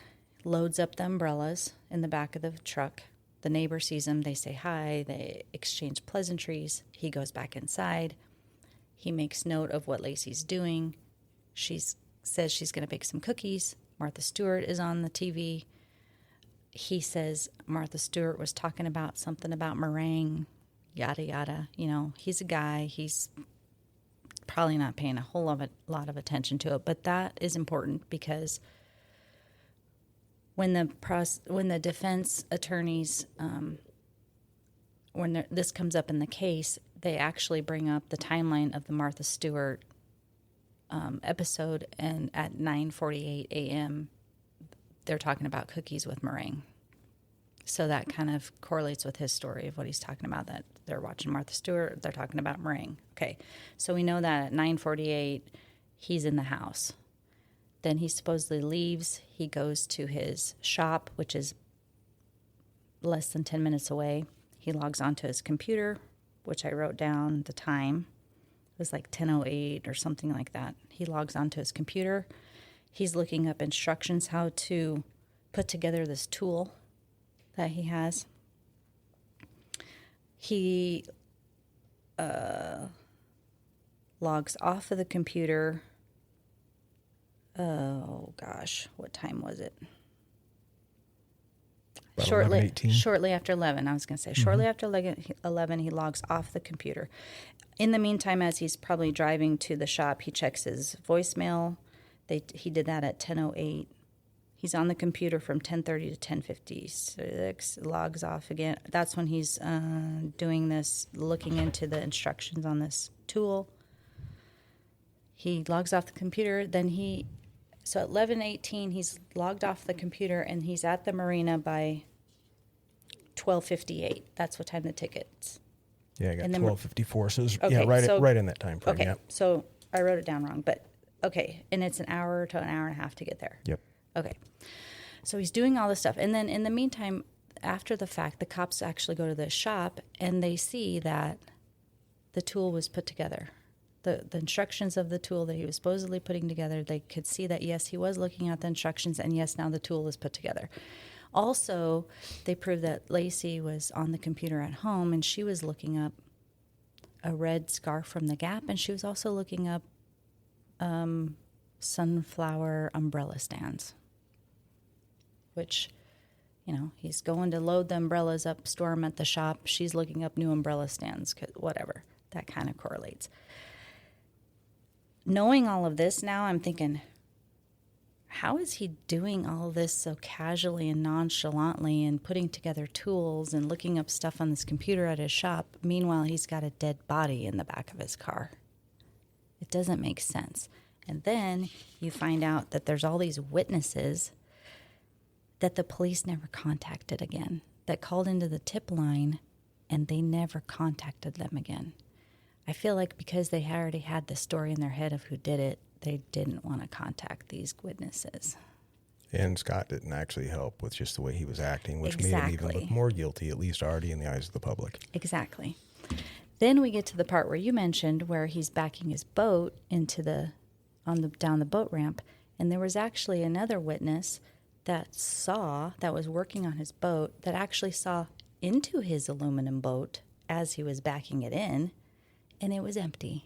loads up the umbrellas in the back of the truck. The neighbor sees him. They say hi. They exchange pleasantries. He goes back inside. He makes note of what Laci's doing. She says she's going to bake some cookies. Martha Stewart is on the TV. He says Martha Stewart was talking about something about meringue, yada, yada. He's a guy. He's probably not paying a whole lot of attention to it. But that is important, because when the defense attorneys, when this comes up in the case, they actually bring up the timeline of the Martha Stewart episode, and at 9:48 a.m., they're talking about cookies with meringue. So that kind of correlates with his story of what he's talking about, that they're watching Martha Stewart, they're talking about meringue. Okay, so we know that at 9:48, he's in the house. Then he supposedly leaves. He goes to his shop, which is less than 10 minutes away. He logs onto his computer, which I wrote down the time. It was like 10:08 or something like that. He logs onto his computer. He's looking up instructions how to put together this tool that he has. He logs off of the computer. Oh, gosh. What time was it? About Shortly after 11, I was going to say. Shortly after 11, he logs off the computer. In the meantime, as he's probably driving to the shop, he checks his voicemail. He did that at 10:08. He's on the computer from 10:30 to 10:56. Logs off again. That's when he's doing this, looking into the instructions on this tool. He logs off the computer. So at 11:18, he's logged off the computer, and he's at the marina by 12:58. That's what time the tickets. Yeah, I got And then 12:54. So Okay, right in that time frame. Okay, Yeah. so I wrote it down wrong, but okay. And it's an hour to an hour and a half to get there. Yep. Okay. So he's doing all this stuff. And then in the meantime, after the fact, the cops actually go to the shop, and they see that the tool was put together. The instructions of the tool that he was supposedly putting together, they could see that, yes, he was looking at the instructions, and yes, now the tool is put together. Also, they proved that Laci was on the computer at home, and she was looking up a red scarf from the Gap, and she was also looking up sunflower umbrella stands, which, he's going to load the umbrellas up, store them at the shop. She's looking up new umbrella stands, whatever. That kind of correlates. Knowing all of this now, I'm thinking, how is he doing all of this so casually and nonchalantly, and putting together tools and looking up stuff on this computer at his shop? Meanwhile, he's got a dead body in the back of his car. It doesn't make sense. And then you find out that there's all these witnesses that the police never contacted again, that called into the tip line, and they never contacted them again. I feel like because they already had the story in their head of who did it, they didn't want to contact these witnesses. And Scott didn't actually help with just the way he was acting, which made him even Exactly. look more guilty, at least already in the eyes of the public. Exactly. Then we get to the part where you mentioned where he's backing his boat down the boat ramp, and there was actually another witness that was working on his boat, that actually saw into his aluminum boat as he was backing it in, and it was empty.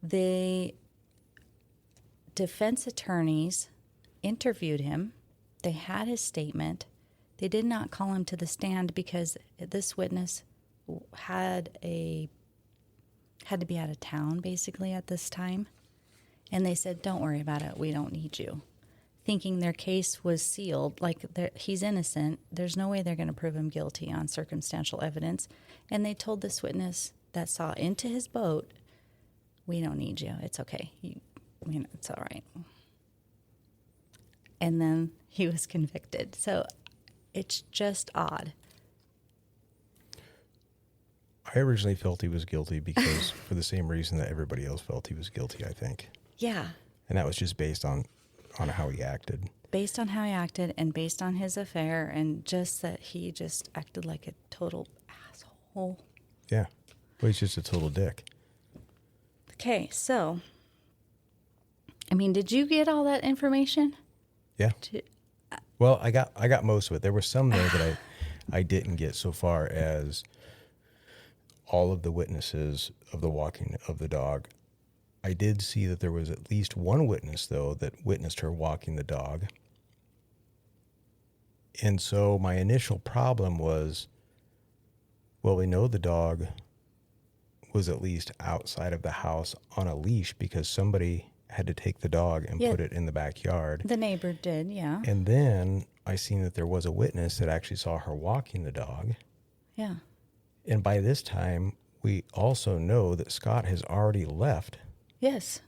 The defense attorneys interviewed him, They had his statement. They did not call him to the stand because this witness had to be out of town basically at this time. And they said, don't worry about it. We don't need you. Thinking their case was sealed, like he's innocent. There's no way they're going to prove him guilty on circumstantial evidence. And they told this witness that saw into his boat, we don't need you. It's okay. It's all right. And then he was convicted. So it's just odd. I originally felt he was guilty because for the same reason that everybody else felt he was guilty, I think. Yeah. And that was just based on how he acted. Based on how he acted and based on his affair and just that he just acted like a total asshole. Yeah. Well, he's just a total dick. Okay, so, I mean, did you get all that information? Yeah. Well, I got most of it. There were some there that I didn't get so far as all of the witnesses of the walking of the dog. I did see that there was at least one witness, though, that witnessed her walking the dog. And so my initial problem was, well, we know the dog was at least outside of the house on a leash because somebody had to take the dog and put it in the backyard. The neighbor did, yeah. And then I seen that there was a witness that actually saw her walking the dog. Yeah. And by this time, we also know that Scott has already left. Yes.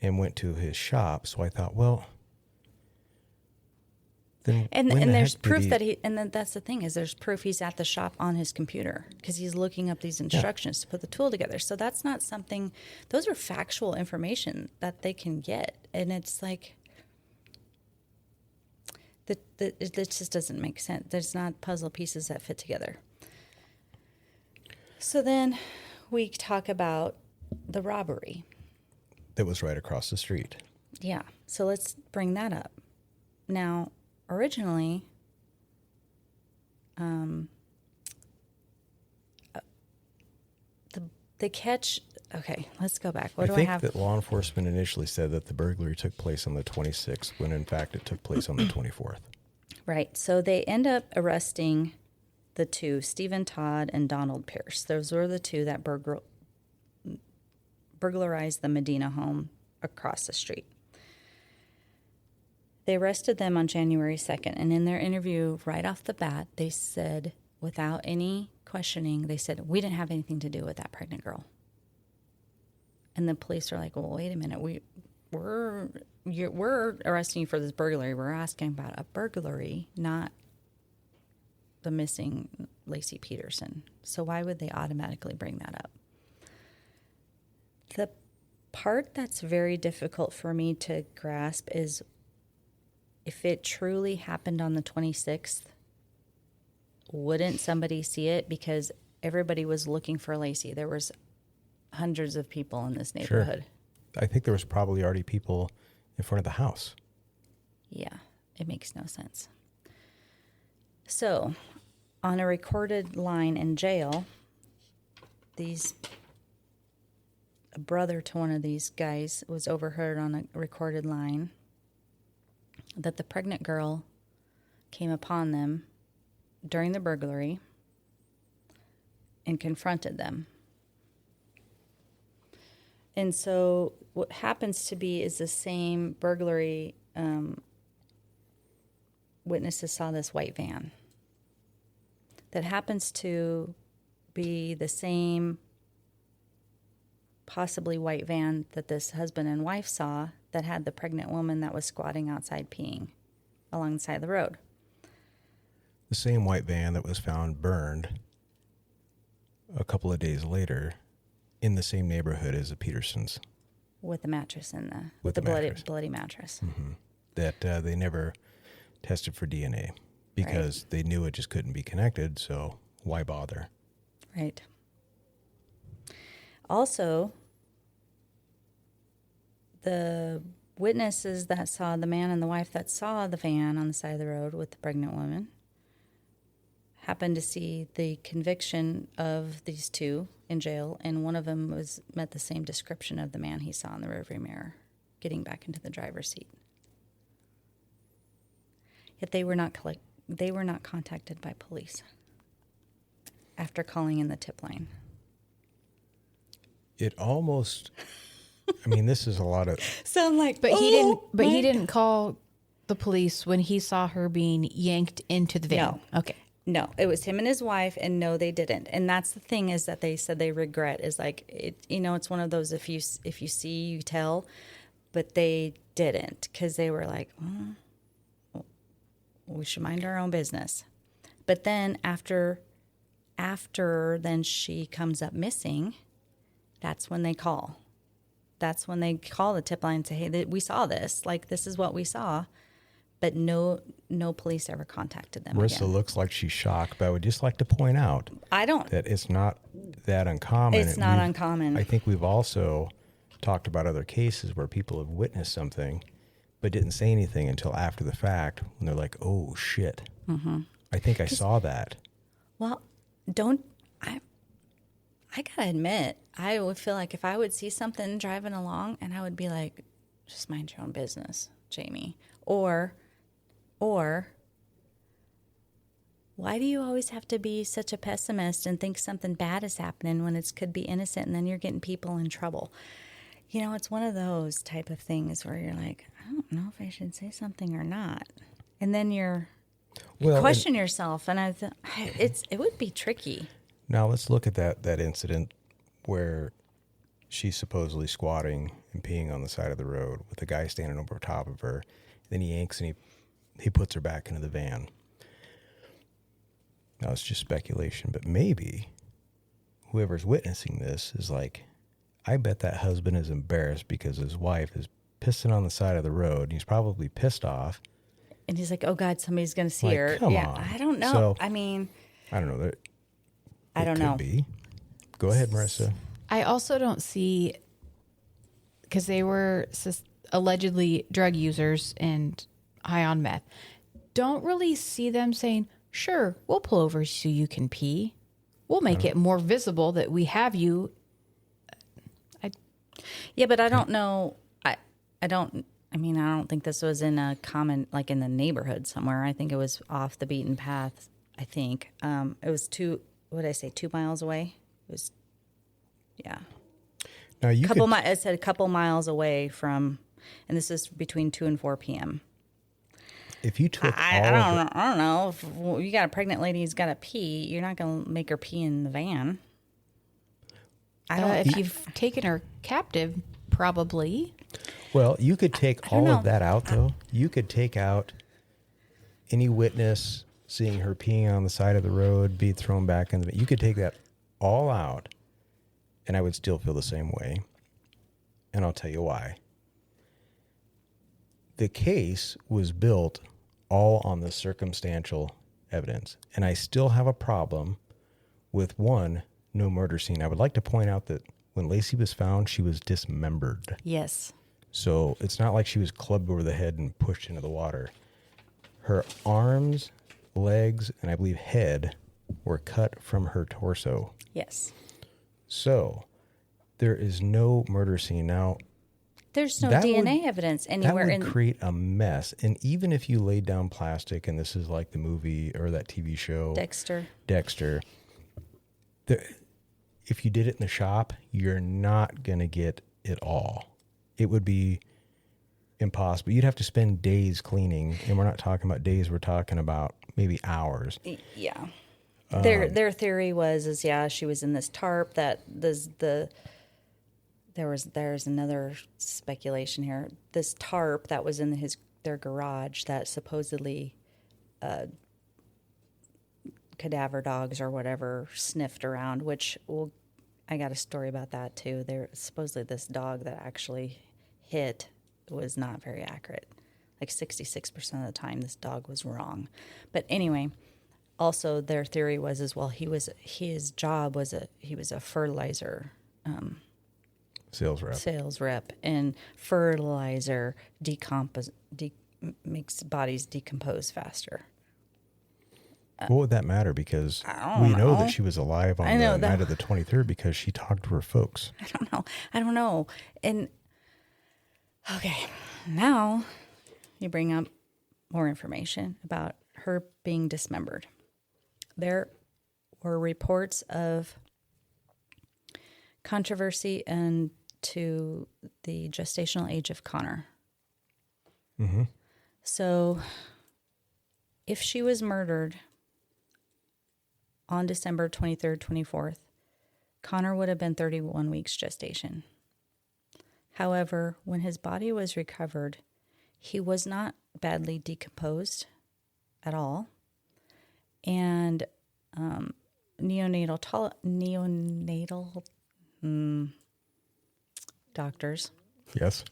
And went to his shop. So I thought, well, then and there's proof that and then that's the thing is there's proof he's at the shop on his computer because he's looking up these instructions to put the tool together. So that's not something, those are factual information that they can get. And it's like, it just doesn't make sense. There's not puzzle pieces that fit together. So then we talk about the robbery. That was right across the street. Yeah. So let's bring that up. Now, originally, the catch. Okay, let's go back. What do I have? I think that law enforcement initially said that the burglary took place on the 26th, when in fact it took place on the 24th. Right. So they end up arresting the two, Stephen Todd and Donald Pierce. Those were the two that burglarized the Medina home across the street. They arrested them on January 2nd, and in their interview right off the bat, they said, without any questioning, they said, we didn't have anything to do with that pregnant girl. And the police are like, well, wait a minute, we're arresting you for this burglary. We're asking about a burglary, not the missing Laci Peterson. So why would they automatically bring that up? The part that's very difficult for me to grasp is if it truly happened on the 26th, wouldn't somebody see it? Because everybody was looking for Laci. There was hundreds of people in this neighborhood. Sure. I think there was probably already people in front of the house. Yeah, it makes no sense. So, on a recorded line in jail, a brother to one of these guys was overheard on a recorded line that the pregnant girl came upon them during the burglary and confronted them. And so what happens to be is the same burglary witnesses saw this white van. That happens to be the same possibly white van that this husband and wife saw that had the pregnant woman that was squatting outside peeing along the side of the road. The same white van that was found burned a couple of days later in the same neighborhood as the Petersons. With the mattress in With the mattress. bloody mattress. Mm-hmm. That they never tested for DNA because they knew it just couldn't be connected, so why bother? Right. Also, the witnesses that saw the man and the wife that saw the van on the side of the road with the pregnant woman happened to see the conviction of these two in jail, and one of them met the same description of the man he saw in the rearview mirror getting back into the driver's seat. Yet they were not contacted by police after calling in the tip line. It almost, I mean, this is a lot of, So I'm like, But he didn't call the police when he saw her being yanked into the van. No. Okay. No, it was him and his wife, and no, they didn't. And that's the thing, is that they said they regret, is like, it, it's one of those, if you see, you tell, but they didn't, because they were like, we should mind our own business. But then after then she comes up missing, that's when they call. That's when they call the tip line and say, hey, we saw this. Like, this is what we saw. But no police ever contacted them Marissa again. looks like she's shocked, but I would just like to point out that it's not that uncommon. It's not uncommon. I think we've also talked about other cases where people have witnessed something but didn't say anything until after the fact when they're like, oh, shit. Mm-hmm. I think I saw that. Well, I gotta admit, I would feel like if I would see something driving along and I would be like, just mind your own business, Jamie. Or why do you always have to be such a pessimist and think something bad is happening when it could be innocent, and then you're getting people in trouble? It's one of those type of things where you're like, I don't know if I should say something or not. And then you question yourself, and it would be tricky. Now let's look at that incident where she's supposedly squatting and peeing on the side of the road with a guy standing over top of her. Then he yanks and he puts her back into the van. Now it's just speculation, but maybe whoever's witnessing this is like, I bet that husband is embarrassed because his wife is pissing on the side of the road. And he's probably pissed off. And he's like, oh, God, somebody's going to see Like, her. come on. I don't know. So, I mean, I don't know. I don't know. Could be. Go ahead, Marissa. I also don't see, because they were allegedly drug users and high on meth, don't really see them saying, sure, we'll pull over so you can pee. We'll make it more visible that we have you. Yeah, but I don't know. I don't think this was in a common, like in the neighborhood somewhere. I think it was off the beaten path. I think it was 2 miles away. It was, yeah. Now you It said a couple miles away from, and this is between 2 and 4 p.m. If you took I don't know. If you got a pregnant lady who's got to pee, you're not going to make her pee in the van. If you've taken her captive, probably. Well, you could take all of that out, though. You could take out any witness seeing her peeing on the side of the road, be thrown back in the... You could take that all out, and I would still feel the same way. And I'll tell you why. The case was built all on the circumstantial evidence, and I still have a problem with, one, no murder scene. I would like to point out that when Laci was found, she was dismembered. Yes. So it's not like she was clubbed over the head and pushed into the water. Her arms, legs, and I believe head were cut from her torso. Yes. So there is no murder scene. Now, there's no DNA evidence anywhere. That would create a mess. And even if you laid down plastic, and this is like the movie or that TV show, Dexter, if you did it in the shop, you're not going to get it all. It would be impossible. You'd have to spend days cleaning, and we're not talking about days. We're talking about maybe hours. Yeah. Their theory was she was in this tarp that there's another speculation here. This tarp that was in their garage that supposedly cadaver dogs or whatever sniffed around, which I got a story about that too. Supposedly this dog that actually hit was not very accurate. Like 66% of the time this dog was wrong. But anyway, also their theory was his job was he was a fertilizer sales rep, and fertilizer makes bodies decompose faster. What would that matter? Because we know that she was alive on the night of the 23rd because she talked to her folks. I don't know. And okay, now you bring up, more information about her being dismembered. There were reports of controversy and to the gestational age of Connor. Mm-hmm. So if she was murdered on December 23rd, 24th, Connor would have been 31 weeks gestation. However, when his body was recovered, he was not badly decomposed at all. And neonatal doctors Yes.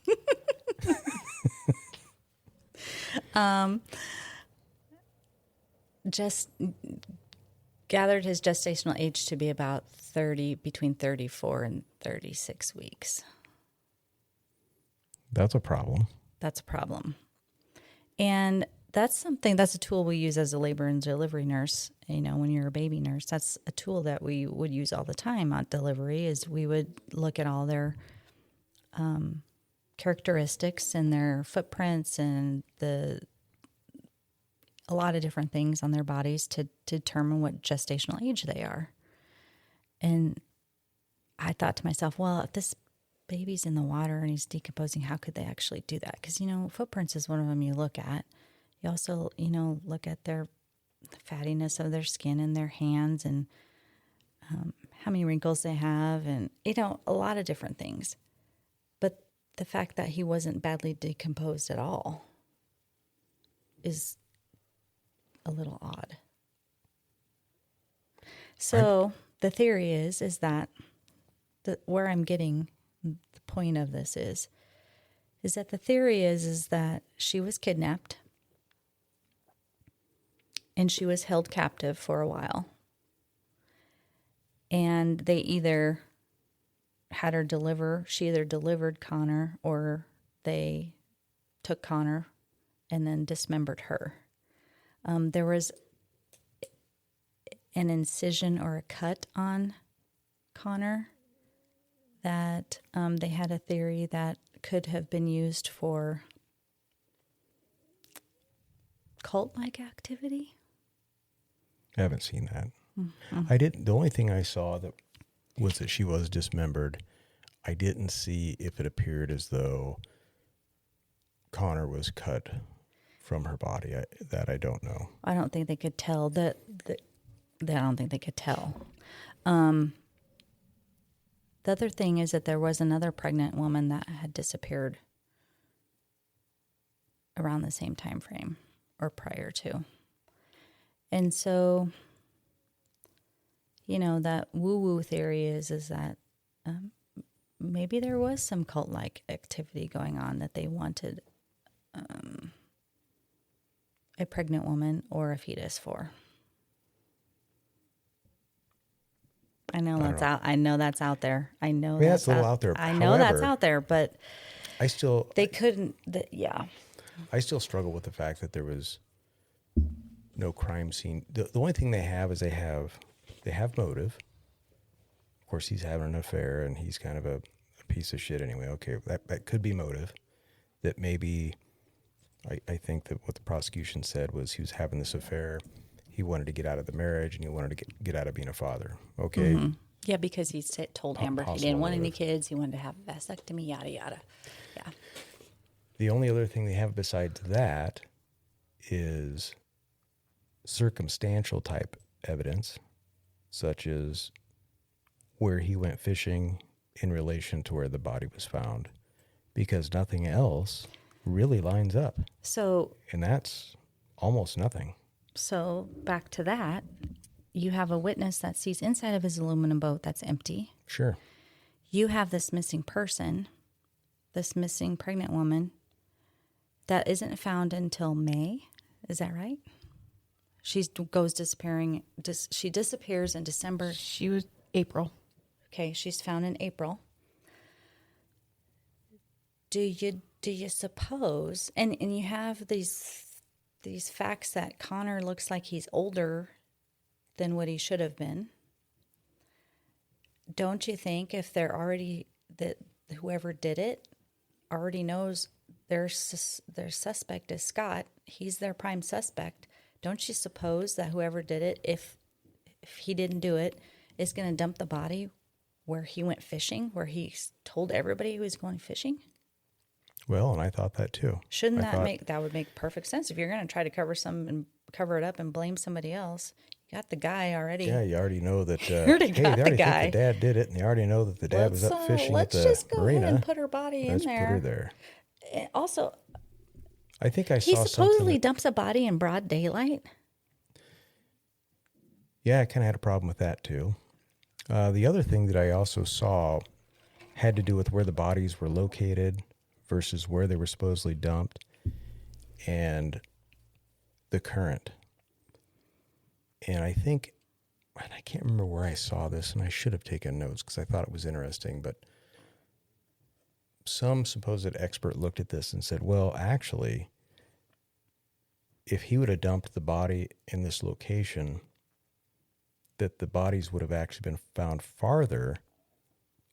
just gathered his gestational age to be about between 34 and 36 weeks. That's a problem. That's a problem. And that's a tool we use as a labor and delivery nurse. You know, when you're a baby nurse, that's a tool that we would use all the time on delivery, is we would look at all their characteristics and their footprints and a lot of different things on their bodies to determine what gestational age they are. And I thought to myself, well, if this baby's in the water and he's decomposing, how could they actually do that? Because, you know, footprints is one of them you look at. You also, you know, look at the fattiness of their skin and their hands and how many wrinkles they have and, you know, a lot of different things. But the fact that he wasn't badly decomposed at all is a little odd. So the theory is that where I'm getting the point of this is that the theory is that she was kidnapped and she was held captive for a while. And they either had her she either delivered Connor or they took Connor and then dismembered her. There was an incision or a cut on Connor that they had a theory that could have been used for cult-like activity. I haven't seen that. Mm-hmm. The only thing I saw that was that she was dismembered. I didn't see if it appeared as though Connor was cut from her body. That I don't know. I don't think they could tell I don't think they could tell. The other thing is that there was another pregnant woman that had disappeared around the same time frame or prior to. And so, you know, that woo-woo theory is that maybe there was some cult-like activity going on that they wanted a pregnant woman or a fetus for. I know that's out. I know that's out there. I know that's a little out there. I know that's However, out there, but they couldn't. Yeah. I still struggle with the fact that there was no crime scene. The only thing they have is they have motive. Of course, he's having an affair and he's kind of a piece of shit anyway. Okay, that could be motive. That maybe, I think that what the prosecution said was he was having this affair. He wanted to get out of the marriage and he wanted to get out of being a father. Okay. Mm-hmm. Yeah, because he told Amber he didn't want any kids. He wanted to have a vasectomy, yada, yada. Yeah. The only other thing they have besides that is circumstantial type evidence, such as where he went fishing in relation to where the body was found, because nothing else really lines up. And that's almost nothing. So back to that, you have a witness that sees inside of his aluminum boat that's empty. Sure. You have this missing person, this missing pregnant woman that isn't found until May. Is that right? She goes disappearing. She disappears in December. She was April. Okay, she's found in April. Do you suppose? And you have these facts that Connor looks like he's older than what he should have been. Don't you think if they're already that whoever did it already knows their suspect is Scott. He's their prime suspect. Don't you suppose that whoever did it, if he didn't do it, is going to dump the body where he went fishing, where he told everybody he was going fishing? Well, and I thought that too. Shouldn't that would make perfect sense if you're going to try to cover it up and blame somebody else? You got the guy already. Yeah, you already know that. You already got they already the guy. think the dad did it, and they already know that the dad was up fishing at the Let's just go marina. ahead and put her body in there. Let's put her there. Also, I think I he saw supposedly something. dumps a body in broad daylight. Yeah, I kind of had a problem with that too. The other thing that I also saw had to do with where the bodies were located versus where they were supposedly dumped, and the current. And I think, and I can't remember where I saw this, and I should have taken notes because I thought it was interesting, but some supposed expert looked at this and said, well, actually, if he would have dumped the body in this location, that the bodies would have actually been found farther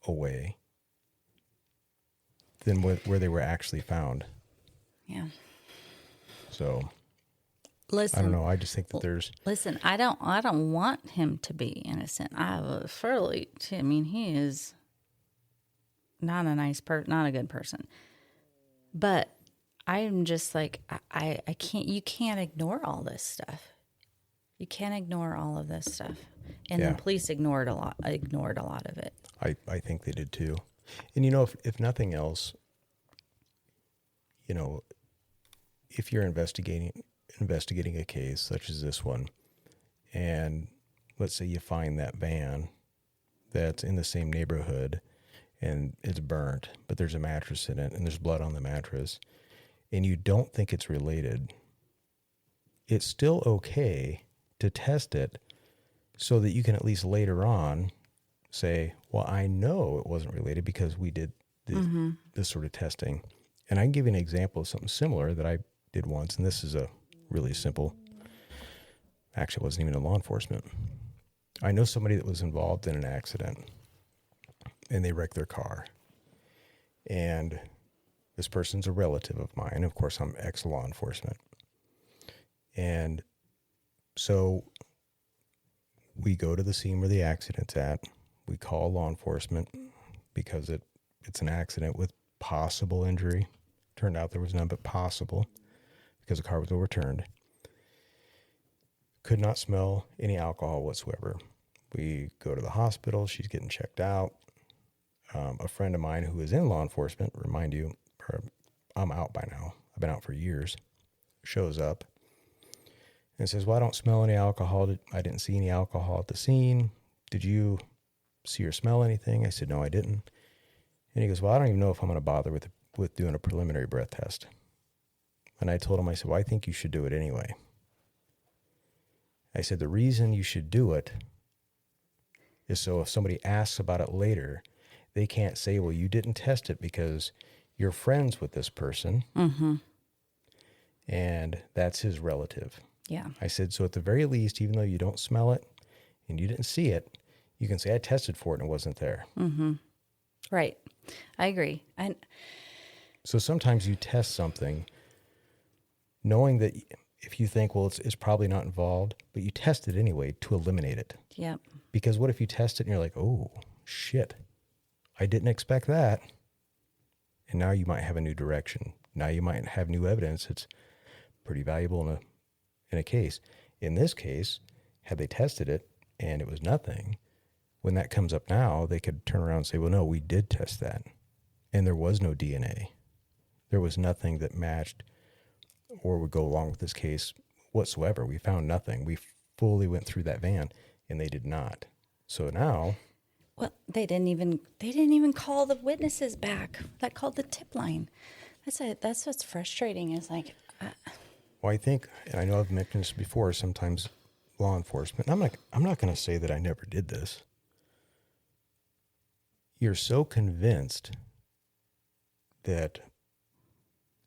away than where they were actually found. Yeah. So, Listen, I don't know. I just think that there's... Listen, I don't want him to be innocent. He is not a nice person, not a good person. But I'm just like, I can't, you can't ignore all this stuff. You can't ignore all of this stuff. And the police ignored a lot of it. I think they did too. And if nothing else, if you're investigating a case such as this one, and let's say you find that van that's in the same neighborhood and it's burnt, but there's a mattress in it and there's blood on the mattress, and you don't think it's related, it's still okay to test it so that you can at least later on say, well, I know it wasn't related because we did this sort of testing. And I can give you an example of something similar that I did once, and this is a really simple, actually it wasn't even in law enforcement. I know somebody that was involved in an accident, and they wrecked their car. And this person's a relative of mine. Of course, I'm ex-law enforcement. And so we go to the scene where the accident's at. We call law enforcement because it's an accident with possible injury. Turned out there was none but possible because the car was overturned. Could not smell any alcohol whatsoever. We go to the hospital. She's getting checked out. A friend of mine who is in law enforcement, remind you, I'm out by now. I've been out for years. Shows up and says, well, I don't smell any alcohol. I didn't see any alcohol at the scene. Did you see or smell anything? I said, no, I didn't. And he goes, well, I don't even know if I'm going to bother with doing a preliminary breath test. And I told him, I said, well, I think you should do it anyway. I said, the reason you should do it is so if somebody asks about it later, they can't say, well, you didn't test it because you're friends with this person. Mm-hmm. And that's his relative. Yeah. I said, so at the very least, even though you don't smell it and you didn't see it, you can say, I tested for it and it wasn't there. Mm-hmm. Right. I agree. And so sometimes you test something knowing that if you think, well, it's probably not involved, but you test it anyway to eliminate it. yeah. Because what if you test it and you're like, oh, shit, I didn't expect that. And now you might have a new direction. Now you might have new evidence. It's pretty valuable in a case. In this case, had they tested it and it was nothing, when that comes up now, they could turn around and say, well, no, we did test that. And there was no DNA. There was nothing that matched or would go along with this case whatsoever. We found nothing. We fully went through that van, and they did not. So now... Well, they didn't even call the witnesses back. That called the tip line. That's what's frustrating is like... Well, I think, and I know I've mentioned this before, sometimes law enforcement, I'm not going to say that I never did this. You're so convinced that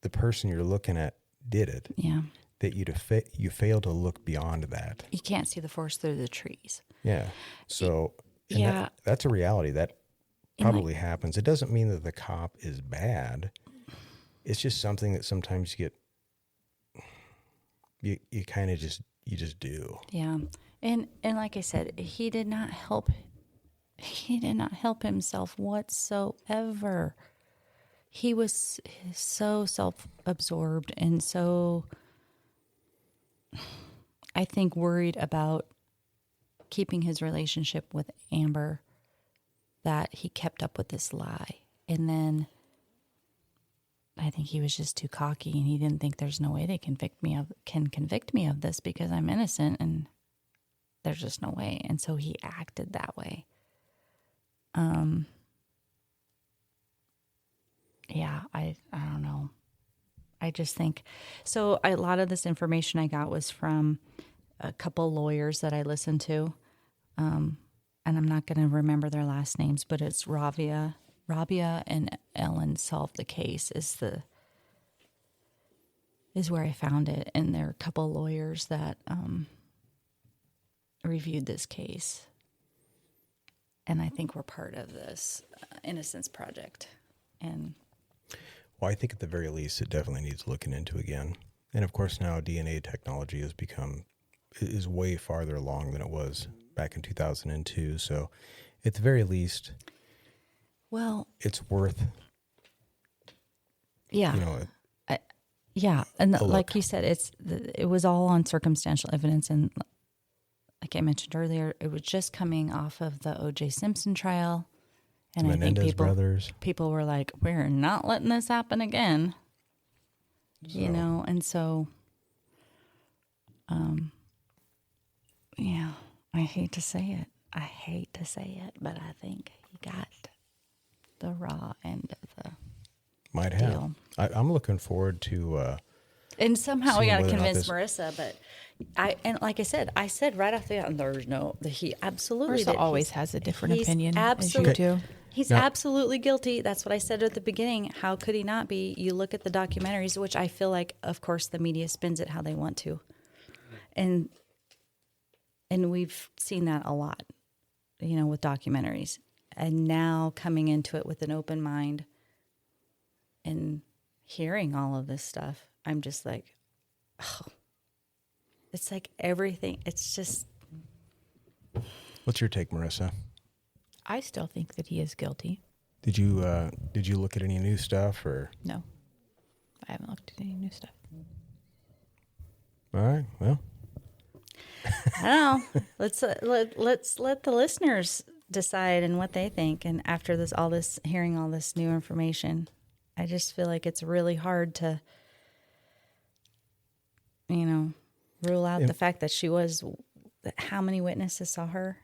the person you're looking at did it, Yeah. that you fail to look beyond that. You can't see the forest through the trees. Yeah. So and Yeah. that's a reality that probably happens. It doesn't mean that the cop is bad. it's just something that sometimes you kind of just do. Yeah. And like I said, he did not help himself whatsoever. He was so self-absorbed and so, I think, worried about keeping his relationship with Amber that he kept up with this lie. And then I think he was just too cocky, and he didn't think there's no way they can convict me of this because I'm innocent, and there's just no way. And so he acted that way. Yeah, I don't know. I just think so. A lot of this information I got was from a couple lawyers that I listened to, and I'm not going to remember their last names, but it's Rabia and Ellen Solved the Case is where I found it, and there are a couple lawyers that reviewed this case, and I think we're part of this Innocence Project. And well, I think at the very least it definitely needs looking into again. And of course now DNA technology is way farther along than it was back in 2002. So at the very least, well, it's worth, yeah, yeah. And like you said, it was all on circumstantial evidence. And like I mentioned earlier, it was just coming off of the O.J. Simpson trial. And I think people were like, we're not letting this happen again. You know, and so, yeah, I hate to say it. But I think he got the raw end of the Might deal. have. I'm looking forward to. And somehow we got to seeing whether or not convince Marissa, but like I said right off the bat, there's no, he absolutely Marissa always has a different opinion. Absolutely. As you do. He's absolutely guilty. That's what I said at the beginning. How could he not be? You look at the documentaries, which I feel like, of course, the media spins it how they want to. And we've seen that a lot, you know, with documentaries. And now coming into it with an open mind and hearing all of this stuff, I'm just like, oh, it's like everything. It's just. What's your take, Marissa? I still think that he is guilty. Did you look at any new stuff or? No, I haven't looked at any new stuff. All right. Well, I don't know. Let's let the listeners decide and what they think. And after hearing all this new information, I just feel like it's really hard to, you know, rule out the fact that how many witnesses saw her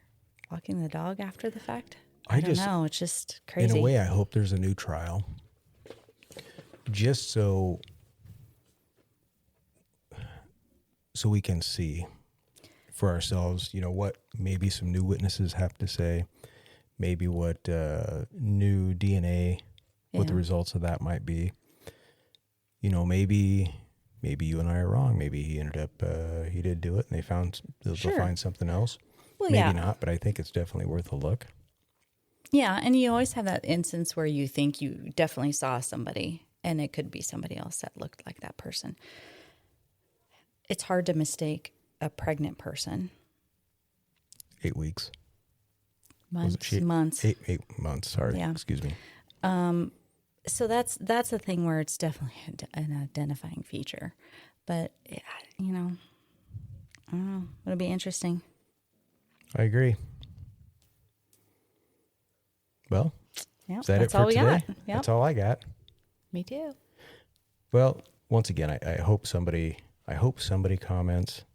walking the dog after the fact? I don't know. It's just crazy. In a way, I hope there's a new trial. Just so we can see for ourselves, you know, what maybe some new witnesses have to say, maybe what new DNA, what the results of that might be. You know, maybe you and I are wrong. Maybe he ended up, he did do it and they'll find something else. Well, maybe not, but I think it's definitely worth a look. Yeah, and you always have that instance where you think you definitely saw somebody, and it could be somebody else that looked like that person. It's hard to mistake a pregnant person. 8 weeks. Months. 8 months, sorry. Yeah. Excuse me. So that's a thing where it's definitely an identifying feature. But, you know, I don't know. It'll be interesting. I agree. Well, is that it for today? Yep. That's all I got. Me too. Well, once again, I hope somebody comments.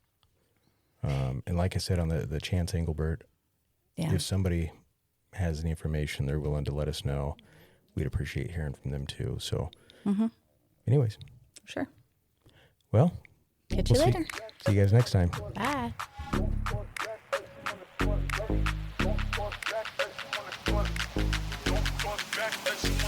And like I said on the Chance Engelbert, if somebody has any information they're willing to let us know, we'd appreciate hearing from them too. So, anyways. Sure. Well, catch you later. See you guys next time. Bye. Don't